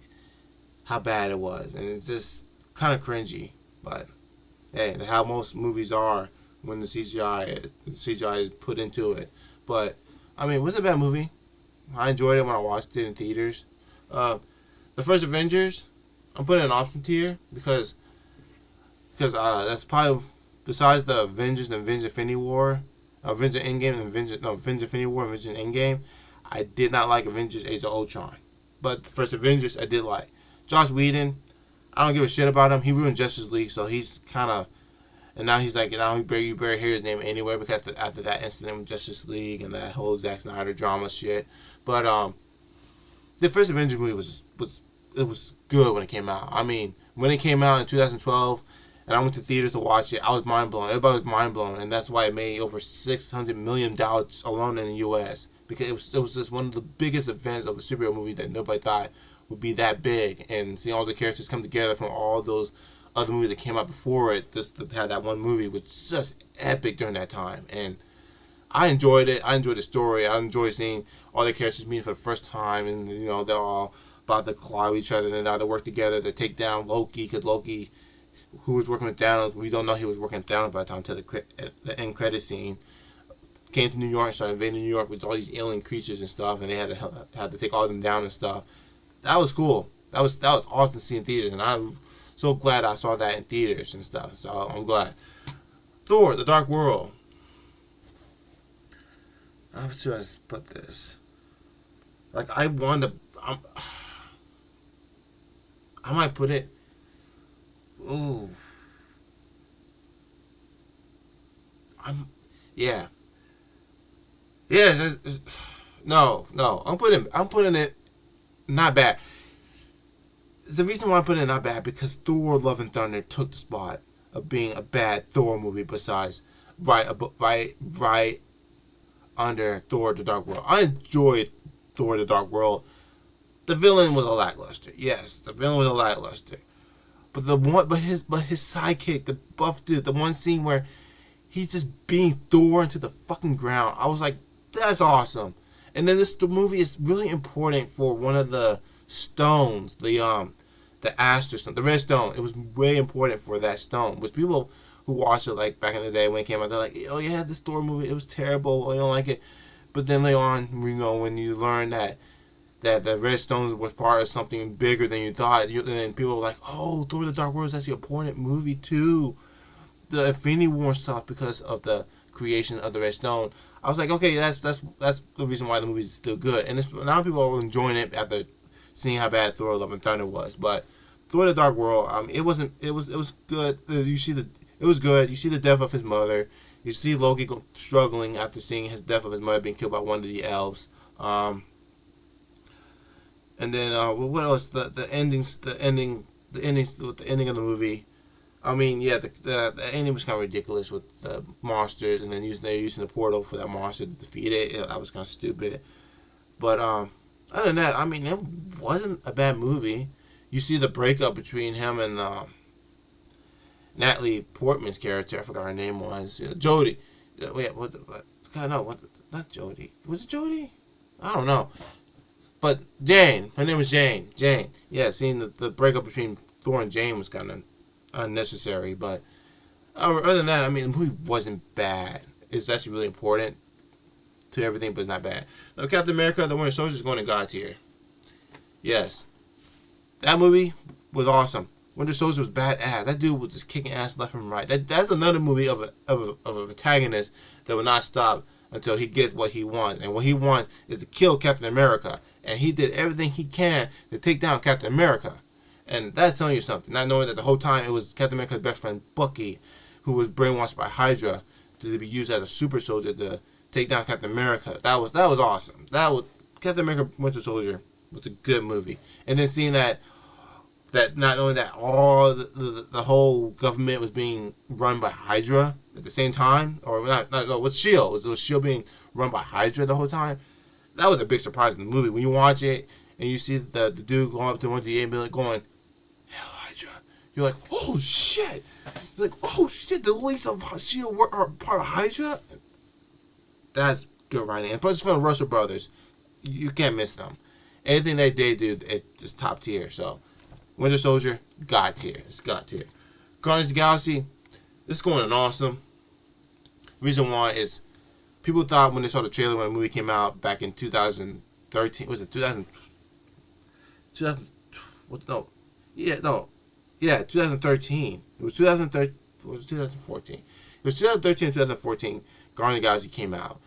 how bad it was, and it's just kind of cringy. But hey, how most movies are when the CGI is put into it. But I mean, it wasn't a bad movie. I enjoyed it when I watched it in theaters. The First Avengers, I'm putting it in option tier because that's probably, besides the Avengers and Avengers Infinity War, Avengers Endgame and Avengers Infinity War and Avengers Endgame, I did not like Avengers Age of Ultron. But the first Avengers I did like. Joss Whedon, I don't give a shit about him. He ruined Justice League, so he's kind of, and now he's like, you barely hear his name anywhere because after that incident with Justice League and that whole Zack Snyder drama shit. But the first Avengers movie was good when it came out. I mean, when it came out in 2012, and I went to theaters to watch it, I was mind blown. Everybody was mind blown, and that's why it made over $600 million alone in the U.S. because it was just one of the biggest events of a superhero movie that nobody thought would be that big. And seeing all the characters come together from all those other movies that came out before it, just to have that one movie was just epic during that time. And I enjoyed it. I enjoyed the story. I enjoyed seeing all the characters meeting for the first time, and they're all about to collide with each other, and now they work together to take down Loki, because Loki, who was working with Thanos, we don't know he was working with Thanos by the time until the end credit scene, came to New York and started invading New York with all these alien creatures and stuff, and they had to take all of them down and stuff. That was cool. That was awesome to see in theaters, and I'm so glad I saw that in theaters and stuff. So I'm glad. Thor: The Dark World. How should I put this? Like, I might put it. Ooh. Yeah. Yeah. No. I'm putting it not bad. The reason why I'm putting it not bad because Thor: Love and Thunder took the spot of being a bad Thor movie. Besides, right under Thor: The Dark World. I enjoyed Thor: The Dark World. The villain was a lackluster. Yes, the villain was a lackluster. But his sidekick, the buff dude, the one scene where he's just being Thor into the fucking ground. I was like, that's awesome. And then the movie is really important for one of the stones, the Aster Stone, the Red Stone. It was way important for that stone. Which people who watched it like back in the day when it came out, they're like, oh yeah, this Thor movie, it was terrible. I don't like it. But then later on, when you learn that the Red Stones was part of something bigger than you thought, and then people were like, oh, Thor: The Dark World is actually an important movie too. The Infinity War stuff because of the creation of the Red Stone. I was like, okay, that's the reason why the movie is still good, and now people are enjoying it after seeing how bad Thor: Love and Thunder was. But Thor: The Dark World, it was good. It was good. You see the death of his mother. You see Loki struggling after seeing his death of his mother being killed by one of the elves. And then what else? The ending of the movie. I mean, yeah, the ending was kind of ridiculous with the monsters, and then they're using the portal for that monster to defeat it. That was kind of stupid. But other than that, I mean, it wasn't a bad movie. You see the breakup between him and Natalie Portman's character. I forgot her name was. Jodie. Wait, what? God, no, what? Not Jodie. Was it Jodie? I don't know. But Jane. Her name was Jane. Jane. Yeah, seeing the breakup between Thor and Jane was kind of unnecessary. But other than that, I mean, the movie wasn't bad. It's actually really important to everything, but it's not bad. Now, Captain America: The Winter Soldier is going to God tier. Yes. That movie was awesome. Winter Soldier was badass. That dude was just kicking ass left and right. That's another movie of a protagonist that will not stop until he gets what he wants. And what he wants is to kill Captain America. And he did everything he can to take down Captain America. And that's telling you something. Not knowing that the whole time it was Captain America's best friend Bucky, who was brainwashed by Hydra to be used as a super soldier to take down Captain America. That was awesome. Captain America Winter Soldier was a good movie. And then seeing that not knowing that all the whole government was being run by Hydra at the same time, or with S.H.I.E.L.D. Was S.H.I.E.L.D. being run by Hydra the whole time? That was a big surprise in the movie. When you watch it and you see the dude going up to one of the ambulance going, "Hell, Hydra," you're like, "Oh shit!" You're like, "Oh shit!" The leads of S.H.I.E.L.D. are part of Hydra. That's good writing. And plus, it's from the Russell brothers. You can't miss them. Anything they do is just top tier. So, Winter Soldier, God tier. It's God tier. Guardians of the Galaxy, this is going on awesome. Reason why is people thought when they saw the trailer when the movie came out back in 2013, was it 2013. It was 2013. Was it 2014? It was 2013 and 2014. Guardians of the Galaxy came out.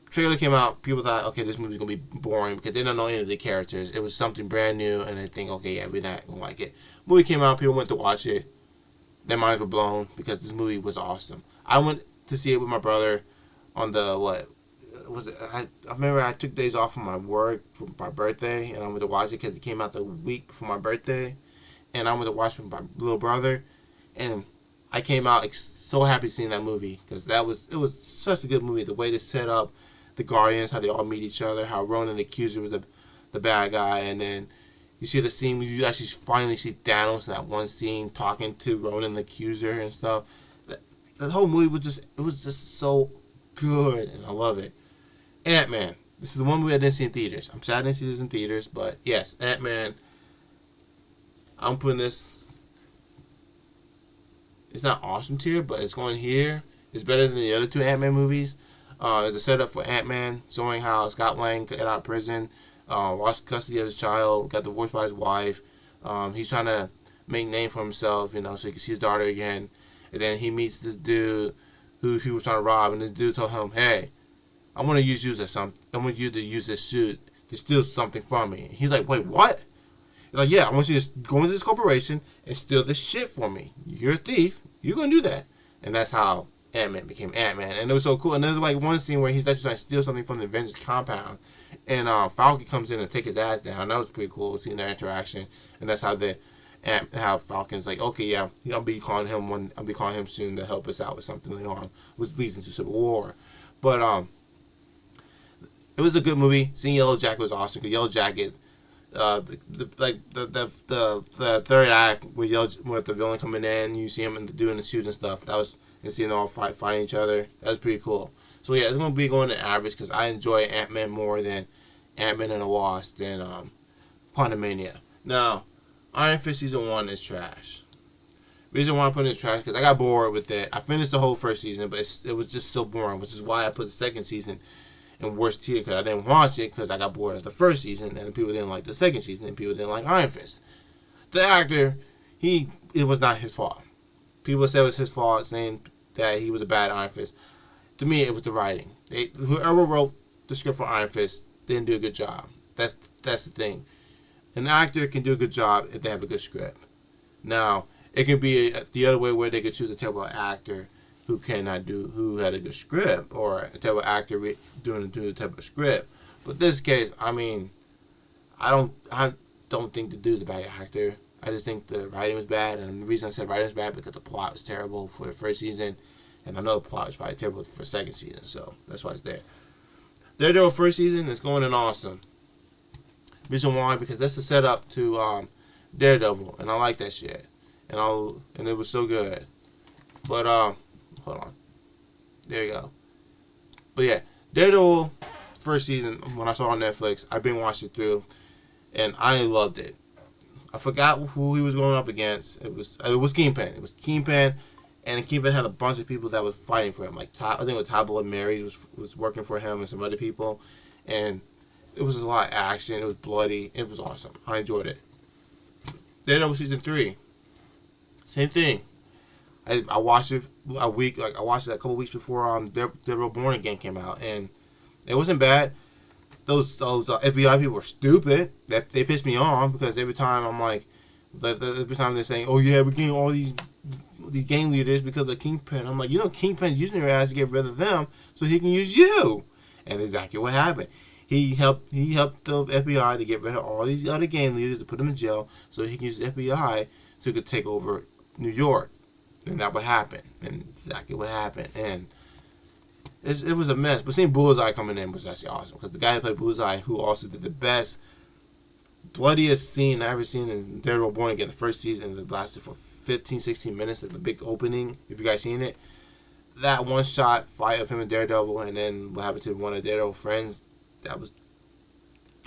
Trailer came out, people thought, okay, this movie's gonna be boring because they don't know any of the characters. It was something brand new, and they think, okay, yeah, we're not gonna like it. Movie came out, people went to watch it. Their minds were blown because this movie was awesome. I went to see it with my brother on the I remember I took days off from my work for my birthday, and I went to watch it because it came out the week before my birthday, and I went to watch it with my little brother, and I came out so happy seeing that movie because it was such a good movie. The way they set up the Guardians, how they all meet each other, how Ronan the Accuser was the bad guy, and then you see the scene where you actually finally see Thanos in that one scene talking to Ronan the Accuser and stuff. The whole movie was just so good, and I love it. Ant-Man. This is the one movie I didn't see in theaters. I'm sad I didn't see this in theaters, but yes, Ant-Man. I'm putting this. It's not awesome tier, but it's going here. It's better than the other two Ant-Man movies. It's a setup for Ant-Man, showing how Scott Lang got out of prison, lost custody of his child, got divorced by his wife. He's trying to make a name for himself, so he can see his daughter again. And then he meets this dude who he was trying to rob, and this dude told him, "Hey, I want to use you as something. I want you to use this suit to steal something from me." He's like, "Wait, what?" He's like, "Yeah, I want you to go into this corporation and steal this shit for me. You're a thief. You're gonna do that." And that's how Ant-Man became Ant-Man, and it was so cool. And there's like one scene where he's actually trying to steal something from the Avengers compound, and Falcon comes in and take his ass down. That was pretty cool seeing that interaction, and that's how how Falcon's like, okay, yeah, I'll be calling him soon to help us out with something later on, which leads into Civil War. But it was a good movie. Seeing Yellow Jacket was awesome because Yellow Jacket The third act with the villain coming in, you see him doing the suit and stuff. That was, and seeing them all fighting each other. That was pretty cool. So yeah, it's gonna be going to average because I enjoy Ant-Man more than Ant-Man and the Wasp than Quantumania. Now, Iron Fist season 1 is trash. Reason why I put it in trash because I got bored with it. I finished the whole first season, but it was just so boring, which is why I put the second season in worst tier because I didn't watch it because I got bored of the first season and people didn't like the second season and people didn't like Iron Fist. The actor, it was not his fault. People said it was his fault, saying that he was a bad Iron Fist. To me, it was the writing. Whoever wrote the script for Iron Fist didn't do a good job. That's the thing. An actor can do a good job if they have a good script. Now, it can be the other way where they could choose a terrible actor who had a good script, or a terrible actor doing a terrible script. But this case, I mean, I don't think the dude's a bad actor. I just think the writing was bad, and the reason I said writing was bad because the plot was terrible for the first season, and I know the plot was probably terrible for the second season, so that's why it's there. Daredevil first season is going in awesome. Reason why? Because that's the setup to Daredevil, and I like that shit, and it was so good. But hold on, there you go. But yeah, Daredevil first season when I saw it on Netflix, I've been watching it through, and I loved it. I forgot who he was going up against. It was Kingpin. It was Kingpin, and Kingpin had a bunch of people that was fighting for him. Like I think it was Ty Blood Mary was working for him and some other people, and it was a lot of action. It was bloody. It was awesome. I enjoyed it. Daredevil season 3, same thing. I watched it I watched it a couple weeks before Daredevil Born Again came out, and it wasn't bad. Those FBI people were stupid. They pissed me off because every time I'm like, every time they're saying, "Oh yeah, we're getting all these gang leaders because of Kingpin," I'm like, Kingpin's using your ass to get rid of them so he can use you, and exactly what happened. He helped the FBI to get rid of all these other gang leaders to put them in jail so he can use the FBI so he could take over New York, and that would happen, and exactly what happened, and. It was a mess, but seeing Bullseye coming in was actually awesome because the guy who played Bullseye, who also did the best, bloodiest scene I ever seen in Daredevil Born Again, the first season that lasted for 15-16 minutes at the big opening. If you guys seen it, that one shot fight of him and Daredevil, and then what happened to one of Daredevil's friends, that was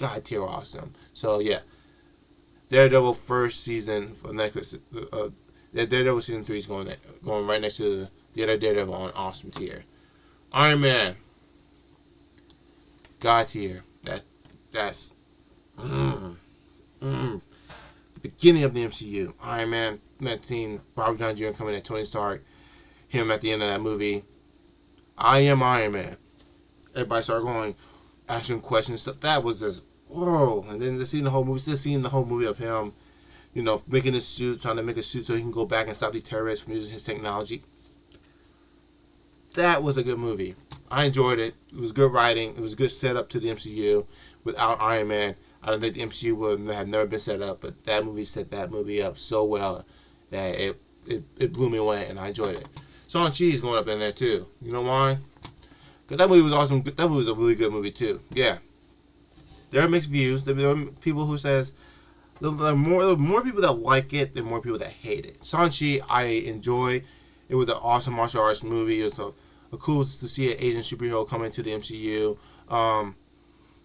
god tier awesome. So yeah, Daredevil first season for Netflix. Daredevil season 3 is going right next to the other Daredevil on awesome tier. Iron Man, god tier. That's the beginning of the MCU. Iron Man, seeing Robert Downey Jr. coming at Tony Stark, him at the end of that movie. I am Iron Man. Everybody started going, asking questions. Stuff that was just whoa. And then seeing the whole movie of him, making a suit, trying to make a suit so he can go back and stop these terrorists from using his technology. That was a good movie. I enjoyed it. It was good writing. It was a good setup to the MCU. Without Iron Man, I don't think the MCU would have never been set up, but that movie set that movie up so well that it blew me away, and I enjoyed it. Shang-Chi is going up in there too. You know why? Because that movie was awesome. That movie was a really good movie too. Yeah. There are mixed views. There are people who says there are more people that like it than more people that hate it. Shang-Chi, I enjoy. It was an awesome martial arts movie. It was a cool to see an Asian superhero come into the MCU.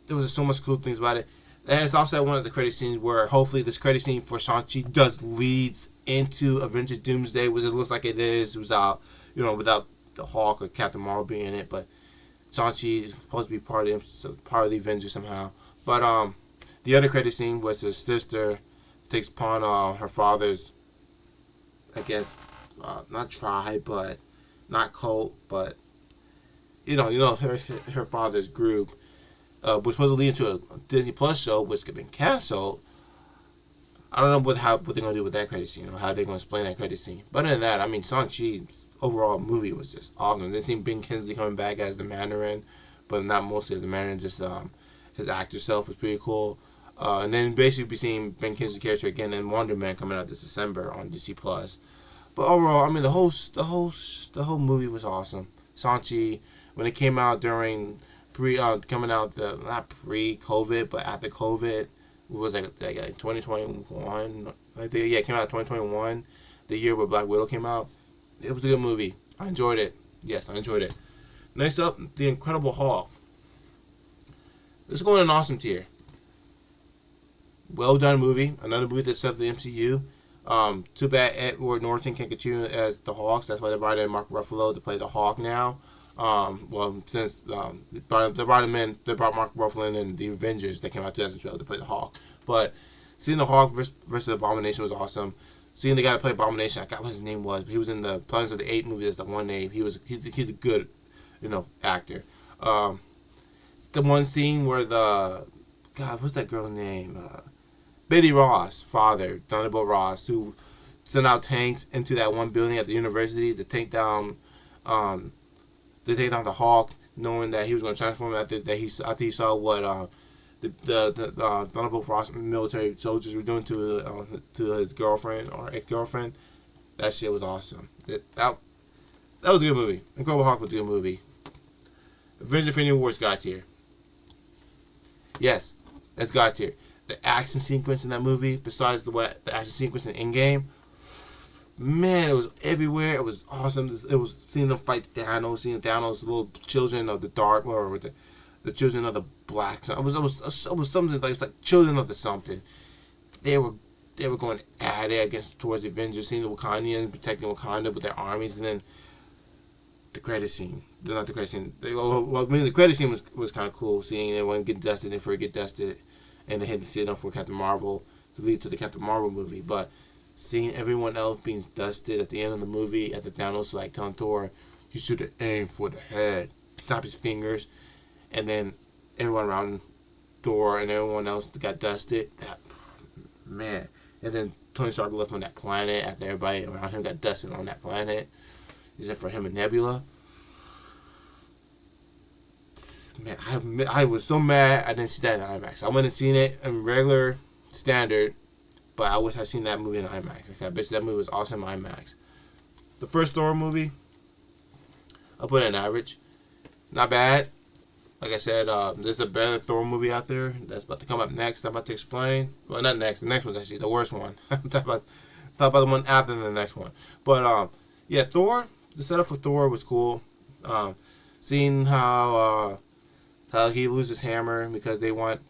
There was so much cool things about it. And it's also one of the credit scenes where hopefully this credit scene for Shang-Chi leads into Avengers Doomsday, which it looks like it is, without the Hulk or Captain Marvel being in it. But Shang-Chi is supposed to be part of the Avengers somehow. But the other credit scene was his sister takes upon her father's, I guess, not tribe, but not cult, but her father's group, was supposed to lead into a Disney Plus show, which could have been canceled. I don't know what they're gonna do with that credit scene or how they're gonna explain that credit scene. But other than that, I mean, Shang-Chi's overall movie was just awesome. They seen Ben Kingsley coming back as the Mandarin, but not mostly as the Mandarin. Just his actor self was pretty cool. And then basically be seeing Ben Kingsley's character again in Wonder Man coming out this December on Disney Plus. But overall, I mean, the whole movie was awesome. Shang-Chi, when it came out during not pre-COVID, but after COVID, It was like 2021. I think, yeah, it came out in 2021, the year where Black Widow came out. It was a good movie. I enjoyed it. Yes, I enjoyed it. Next up, The Incredible Hulk. This is going in an awesome tier. Well done movie. Another movie that set the MCU. Too bad Edward Norton can't continue as the Hawks. That's why they brought in Mark Ruffalo to play the Hawk now. Since they brought him in, they brought Mark Ruffalo in the Avengers that came out 2012 to play the Hawk. But seeing the Hawk versus Abomination was awesome. Seeing the guy to play Abomination, I forgot what his name was, but he was in the Planet of the Apes movie as the one name. He's a good, actor. It's the one scene where what's that girl's name? Betty Ross' father, Thunderbolt Ross, who sent out tanks into that one building at the university to take down the Hawk, knowing that he was going to transform after he saw what the Thunderbolt Ross military soldiers were doing to his girlfriend or ex-girlfriend. That shit was awesome. That was a good movie. Incredible Hulk was a good movie. Avengers Infinity War's God tier. Yes, it's God tier. The action sequence in that movie, besides the action sequence in Endgame, man, it was everywhere. It was awesome. It was seeing them fight Thanos, seeing Thanos, little children of the dark, or the children of the black. It was something like children of the something. They were going at it towards the Avengers, seeing the Wakandians protecting Wakanda with their armies, and then the credit scene. Not the credit scene. The credit scene was kind of cool, seeing everyone get dusted and get dusted, and they had to sit down for Captain Marvel to lead to the Captain Marvel movie. But seeing everyone else being dusted at the end of the movie, at the Thanos telling Thor, you should have aimed for the head, snap his fingers, and then everyone around Thor and everyone else got dusted. Man. And then Tony Stark left on that planet after everybody around him got dusted on that planet, except for him and Nebula. Man, I was so mad I didn't see that in IMAX. I went and seen it in regular standard, but I wish I'd seen that movie in IMAX. I bet that movie was awesome in IMAX. The first Thor movie, I'll put it in average. Not bad. Like I said, there's a better Thor movie out there that's about to come up next. I'm about to explain. Well, not next. The next one's actually the worst one. I'm talking about the one after the next one. But yeah, Thor. The setup for Thor was cool. Seeing how he loses hammer because they want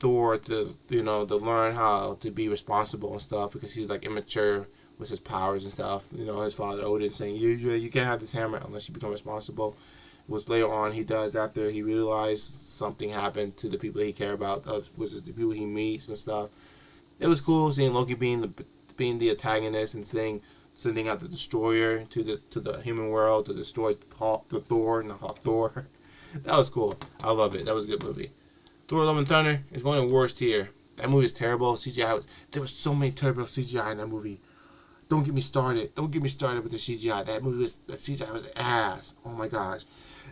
Thor to to learn how to be responsible and stuff, because he's immature with his powers and stuff. His father Odin saying you can't have this hammer unless you become responsible. Was later on he does after he realized something happened to the people he cared about, which is the people he meets and stuff. It was cool seeing Loki being the antagonist and sending out the destroyer to the human world to destroy Thor. That was cool. I love it. That was a good movie. Thor: Love and Thunder is going in worst tier. That movie is terrible. There was so many terrible CGI in that movie. Don't get me started with the CGI. That CGI was ass. Oh my gosh.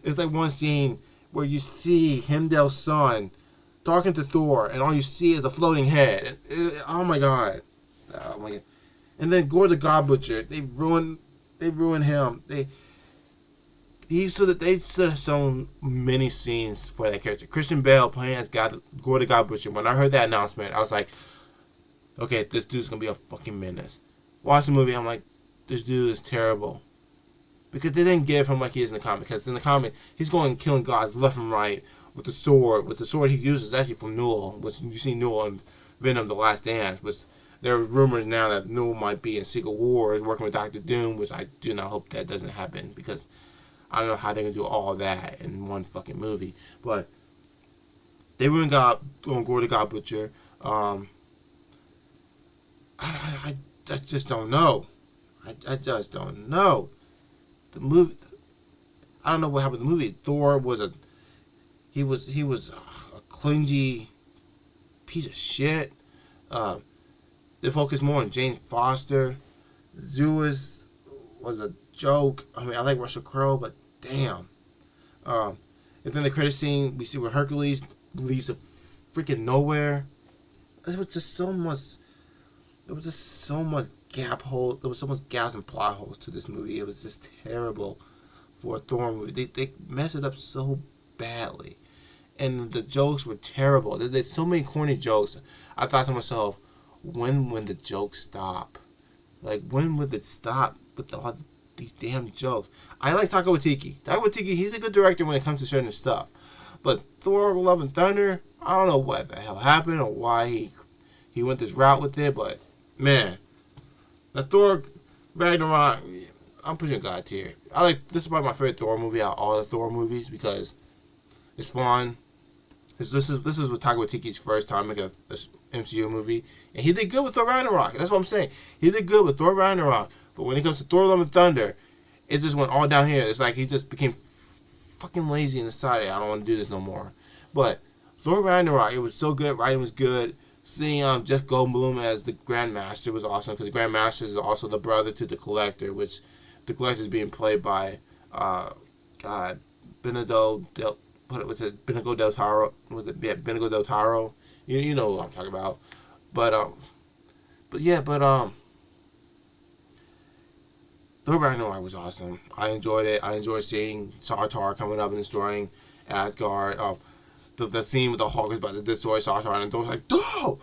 It's like one scene where you see Heimdall's son talking to Thor, and all you see is a floating head. Oh my god. Oh my god. And then Gore the God Butcher. They ruined him. They have so many scenes for that character. Christian Bale playing as Gore the God Butcher. When I heard that announcement, I was like, okay, this dude's gonna be a fucking menace. Watch the movie, I'm like, this dude is terrible. Because they didn't give him like he is in the comic. Because in the comic, he's going killing gods left and right with the sword. With the sword he uses actually from Newell. Which you see Newell in Venom: The Last Dance. Which there are rumors now that Newell might be in Secret Wars working with Dr. Doom, which I do not hope that doesn't happen. Because I don't know how they're going to do all that in one fucking movie. But they ruined Gore the God Butcher. I just don't know. I just don't know. The movie, I don't know what happened in the movie. Thor was a clingy piece of shit. They focused more on Jane Foster. Zeus was a joke. I mean, I like Russell Crowe, but damn. And then the credit scene, we see where Hercules leads to freaking nowhere. There was just so much gap hole. There was so much gaps and plot holes to this movie. It was just terrible for a Thor movie. They messed it up so badly. and the jokes were terrible. There's so many corny jokes. I thought to myself, when the jokes stop? Like, when would it stop with all these damn jokes? I like Taika Waititi. Taika Waititi, he's a good director when it comes to certain stuff. But Thor: Love and Thunder, I don't know what the hell happened or why he went this route with it, but man, the Thor Ragnarok, I'm putting God tier. This is probably my favorite Thor movie out of all the Thor movies because it's fun. This is with Taika Waititi's first time making a MCU movie, and he did good with Thor Ragnarok. That's what I'm saying. He did good with Thor Ragnarok, but when it comes to Thor: Love and Thunder, it just went all down here. It's like he just became fucking lazy and decided I don't want to do this no more. But Thor Ragnarok, it was so good. Writing was good. Seeing Jeff Goldblum as the Grandmaster was awesome because the Grandmaster is also the brother to the Collector, which the Collector is being played by Benicio del Toro. Benicio del Toro. You know what I'm talking about. But Thor Ragnarok was awesome. I enjoyed it. I enjoyed seeing Sartar coming up and destroying Asgard. The scene with the Hulk is about to destroy Sartar, and Thor's like, "No,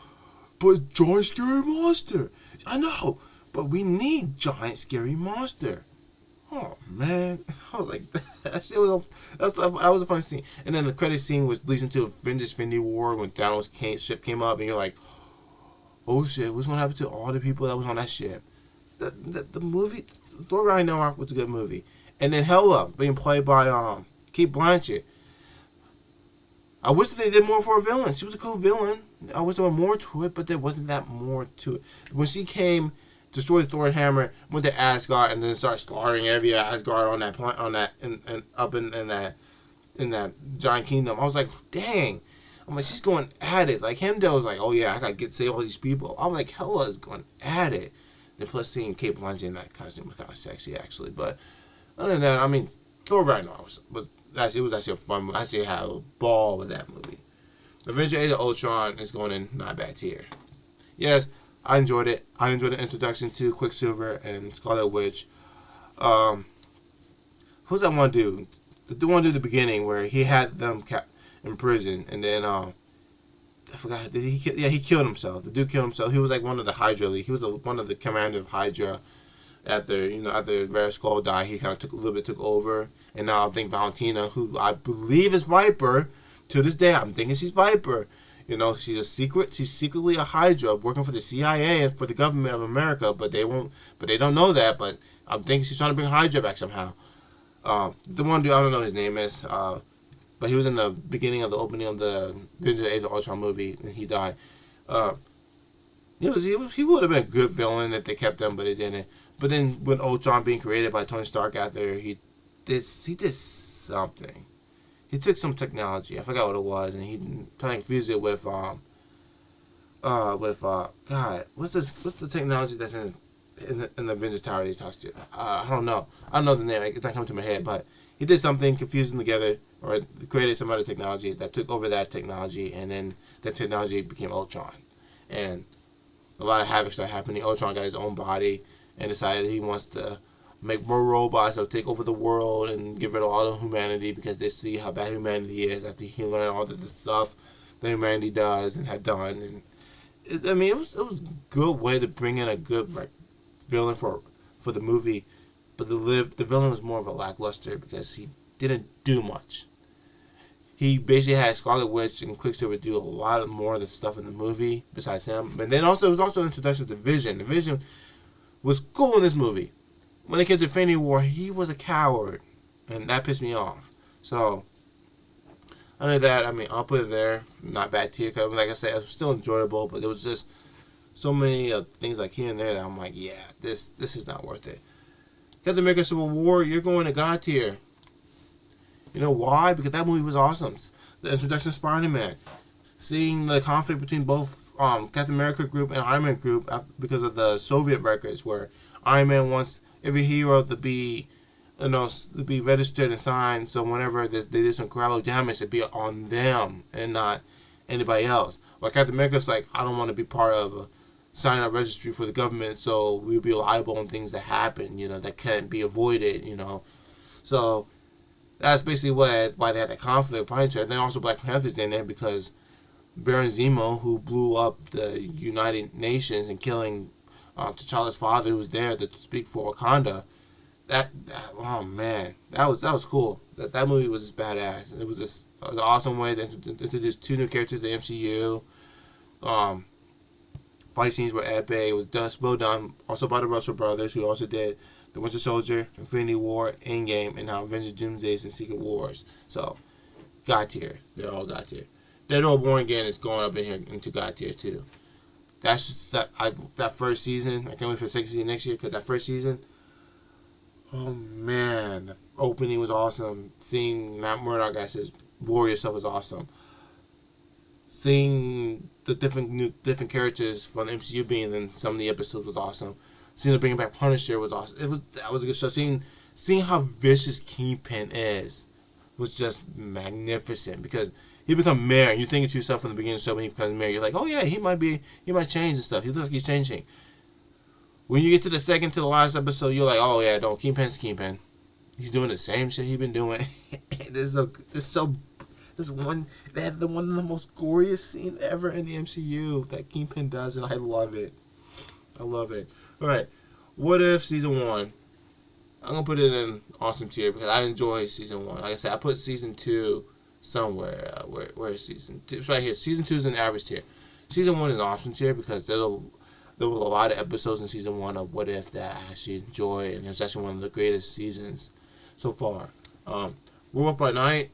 but giant scary monster." I know, but we need giant scary monster. Oh man, I was like, that shit was a funny scene. And then the credit scene was leading to Avengers: Infinity War when Thanos' ship came up, and you're like, "Oh shit, what's gonna happen to all the people that was on that ship?" The movie Thor Ragnarok was a good movie, and then Hela being played by Kate Blanchett. I wish that they did more for a villain. She was a cool villain. I wish there were more to it, but there wasn't that more to it. When she came, destroyed Thor's hammer, went to Asgard, and then started slaughtering every Asgard on that in that giant kingdom. I was like, dang. I'm like, she's going at it. Like Heimdall was like, oh yeah, I gotta save all these people. I'm like, Hela is going at it. Then plus seeing Kate Blanchett in that costume was kind of sexy actually. But other than that, I mean, Thor Ragnarok was actually a fun movie. I actually had a ball with that movie. Avengers: Age of Ultron is going in not bad tier. Yes, I enjoyed it. I enjoyed the introduction to Quicksilver and Scarlet Witch. Who's that one dude? The one dude at the beginning where he had them in prison, and then I forgot. He killed himself. The dude killed himself. He was like one of the Hydra League. He was one of the commanders of Hydra. After Red Skull died, he kind of took over, and now I think Valentina, who I believe is Viper, to this day I'm thinking she's Viper. She's secretly a Hydra working for the CIA and for the government of America, but they don't know that. But I'm thinking she's trying to bring Hydra back somehow. The one dude, I don't know his name is, but he was in the beginning of the opening of the Avengers: Age of Ultron movie, and he died. He would have been a good villain if they kept him, but they didn't. But then with Ultron being created by Tony Stark after he did something. He took some technology, I forgot what it was, and he kind of confused it with God, what's the technology that's in the Avengers Tower that he talks to? I don't know the name. It's not coming to my head, but he did something, confused them together, or created some other technology that took over that technology, and then that technology became Ultron, and a lot of havoc started happening. Ultron got his own body and decided he wants to make more robots that will take over the world and get rid of all of humanity because they see how bad humanity is after he learned all the stuff that humanity does and had done. And it was a good way to bring in a good villain for the movie, but the villain was more of a lackluster because he didn't do much. He basically had Scarlet Witch and Quicksilver do a lot more of the stuff in the movie besides him. But then also, it was also an introduction to Vision. The Vision was cool in this movie. When it came to Infinity War, he was a coward. And that pissed me off. So, other than that, I'll put it there. Not bad tier. Cause like I said, it was still enjoyable. But there was just so many things like here and there that I'm like, yeah, this is not worth it. Captain America: Civil War, you're going to God tier. You know why? Because that movie was awesome. The introduction of Spider-Man. Seeing the conflict between both Captain America group and Iron Man group because of the Soviet records where Iron Man wants every hero to be registered and signed, so whenever they did some collateral damage, it'd be on them and not anybody else. But Captain America's like, I don't want to be part of a sign-up registry for the government, so we'll be liable on things that happen, that can't be avoided, So That's basically why they had that conflict behind each other. And then also Black Panther's in there because Baron Zemo, who blew up the United Nations and killing T'Challa's father, who was there to speak for Wakanda. Oh man, that was cool. That movie was just badass. It was just an awesome way to introduce two new characters to the MCU. Fight scenes were epic. It was well done. Also by the Russell brothers, who also did The Winter Soldier, Infinity War, Endgame, and now Avengers Doomsdays and Secret Wars. So, God tier. They're all God tier. Deadpool Born Again is going up in here into God tier too. That's just that first season. I can't wait for the second season next year because that first season. Oh man, the opening was awesome. Seeing Matt Murdock as his warrior stuff was awesome. Seeing the different characters from the MCU being in some of the episodes was awesome. Seeing them bringing back Punisher was awesome. That was a good show. Seeing how vicious Kingpin is was just magnificent because he become mayor. And you're thinking to yourself from the beginning of the show when he becomes mayor, you're like, oh yeah, he might change and stuff. He looks like he's changing. When you get to the second to the last episode, you're like, oh yeah, no, Kingpin's Kingpin. He's doing the same shit he's been doing. This one, they had one of the most goriest scenes ever in the MCU that Kingpin does, and I love it. I love it. All right, What If season 1? I'm gonna put it in awesome tier because I enjoy season 1. Like I said, I put season 2 somewhere. Where is season 2? It's right here. Season 2 is in the average tier. Season 1 is an awesome tier because there were a lot of episodes in season 1 of What If that I actually enjoyed, and it was actually one of the greatest seasons so far. World by Night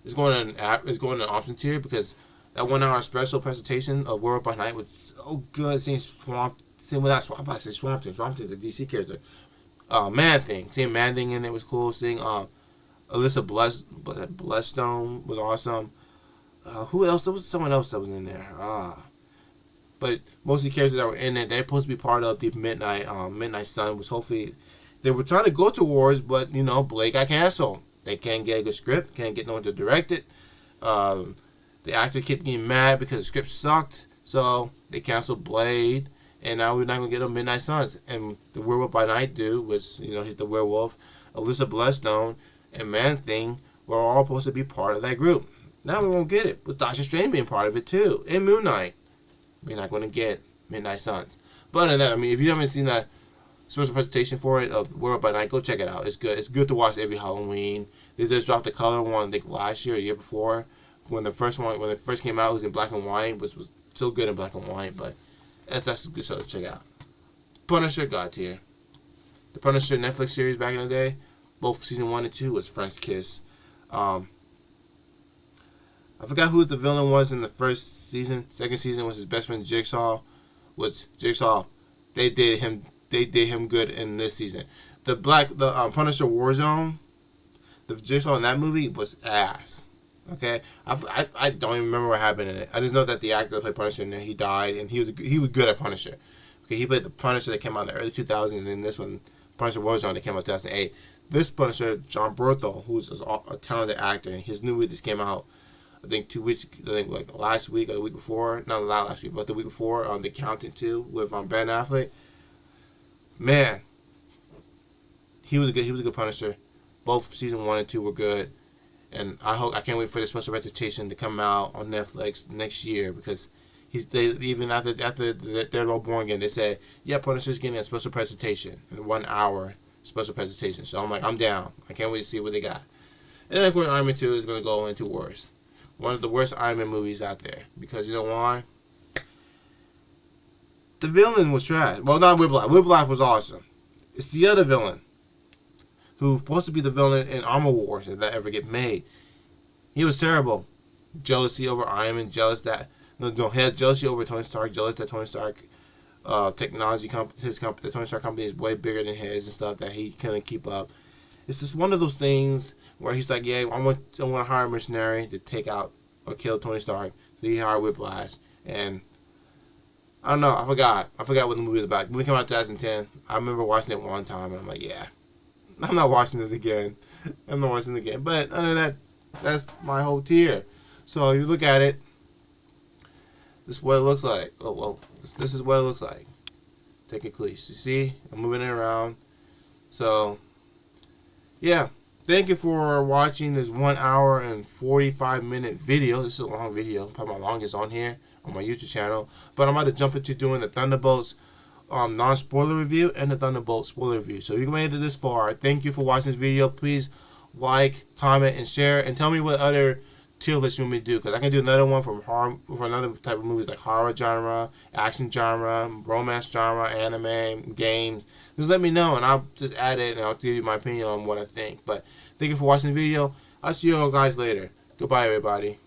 is going in an awesome tier because that 1 hour special presentation of World by Night was so good. Seeing Swamp Thing, Swamp Thing's a DC character. Seeing Man Thing in it was cool. Seeing Alyssa Bloodstone was awesome. Who else? There was someone else that was in there. But most of the characters that were in it, they're supposed to be part of the Midnight Sun, which hopefully they were trying to go towards, but Blade got canceled. They can't get a good script, can't get no one to direct it. The actor kept getting mad because the script sucked, so they canceled Blade, and now we're not gonna get no Midnight Suns. And the Werewolf by Night dude was, he's the werewolf. Alyssa Bloodstone and Man Thing were all supposed to be part of that group. Now we won't get it, with Doctor Strange being part of it too, and Moon Knight. We're not going to get Midnight Suns. But other than that, if you haven't seen that special presentation for it of World by Night, go check it out. It's good. It's good to watch every Halloween. They just dropped the color one, I think last year or year before. When it first came out, it was in black and white, which was so good in black and white. But that's a good show to check out. Punisher, God tier. The Punisher Netflix series back in the day, both season 1 and 2 was French Kiss. I forgot who the villain was in the first season. Second season was his best friend Jigsaw. They did him good in this season. The Punisher Warzone, the Jigsaw in that movie was ass. Okay, I don't even remember what happened in it. I just know that the actor that played Punisher in there, he died, and he was good at Punisher. Okay, he played the Punisher that came out in the early 2000s, and then this one, Punisher Warzone, that came out in 2008. This Punisher, John Berthel, who's a talented actor, and his new movie just came out. I think last week or the week before, not last week, but the week before, The Accountant 2 with Ben Affleck. Man, he was a good Punisher. Both season 1 and 2 were good, and I can't wait for the special presentation to come out on Netflix next year because even after they're all born again, they said Punisher's getting a special presentation, a 1 hour special presentation. So I'm down. I can't wait to see what they got. And then of course Iron Man 2 is going to go into worst. One of the worst Iron Man movies out there. Because you know why? The villain was trash. Well, not Whiplash. Whiplash was awesome. It's the other villain who's supposed to be the villain in Armor Wars if that ever get made. He was terrible. Jealousy over Iron Man. He had jealousy over Tony Stark. Jealous that Tony Stark technology the Tony Stark company is way bigger than his and stuff that he couldn't keep up. It's just one of those things where he's like, I want to hire a mercenary to take out or kill Tony Stark. So he hired Whiplash. And I don't know, I forgot what the movie was about. When it came out in 2010, I remember watching it one time and I'm like, I'm not watching this again. But other than that, that's my whole tier. So if you look at it, this is what it looks like. This is what it looks like. Technically. You see, I'm moving it around. So, yeah, Thank you for watching this 1 hour and 45-minute video. This is a long video, probably my longest on here on my YouTube channel. But I'm about to jump into doing the Thunderbolts non-spoiler review and the Thunderbolt spoiler review. So if you made it this far, thank you for watching this video. Please like, comment, and share, and tell me what other tier list you want me to do, because I can do another one from horror, for another type of movies like horror genre, action genre, romance genre, anime, games. Just let me know and I'll just add it and I'll give you my opinion on what I think. But thank you for watching the video. I'll see you all guys later. Goodbye, everybody.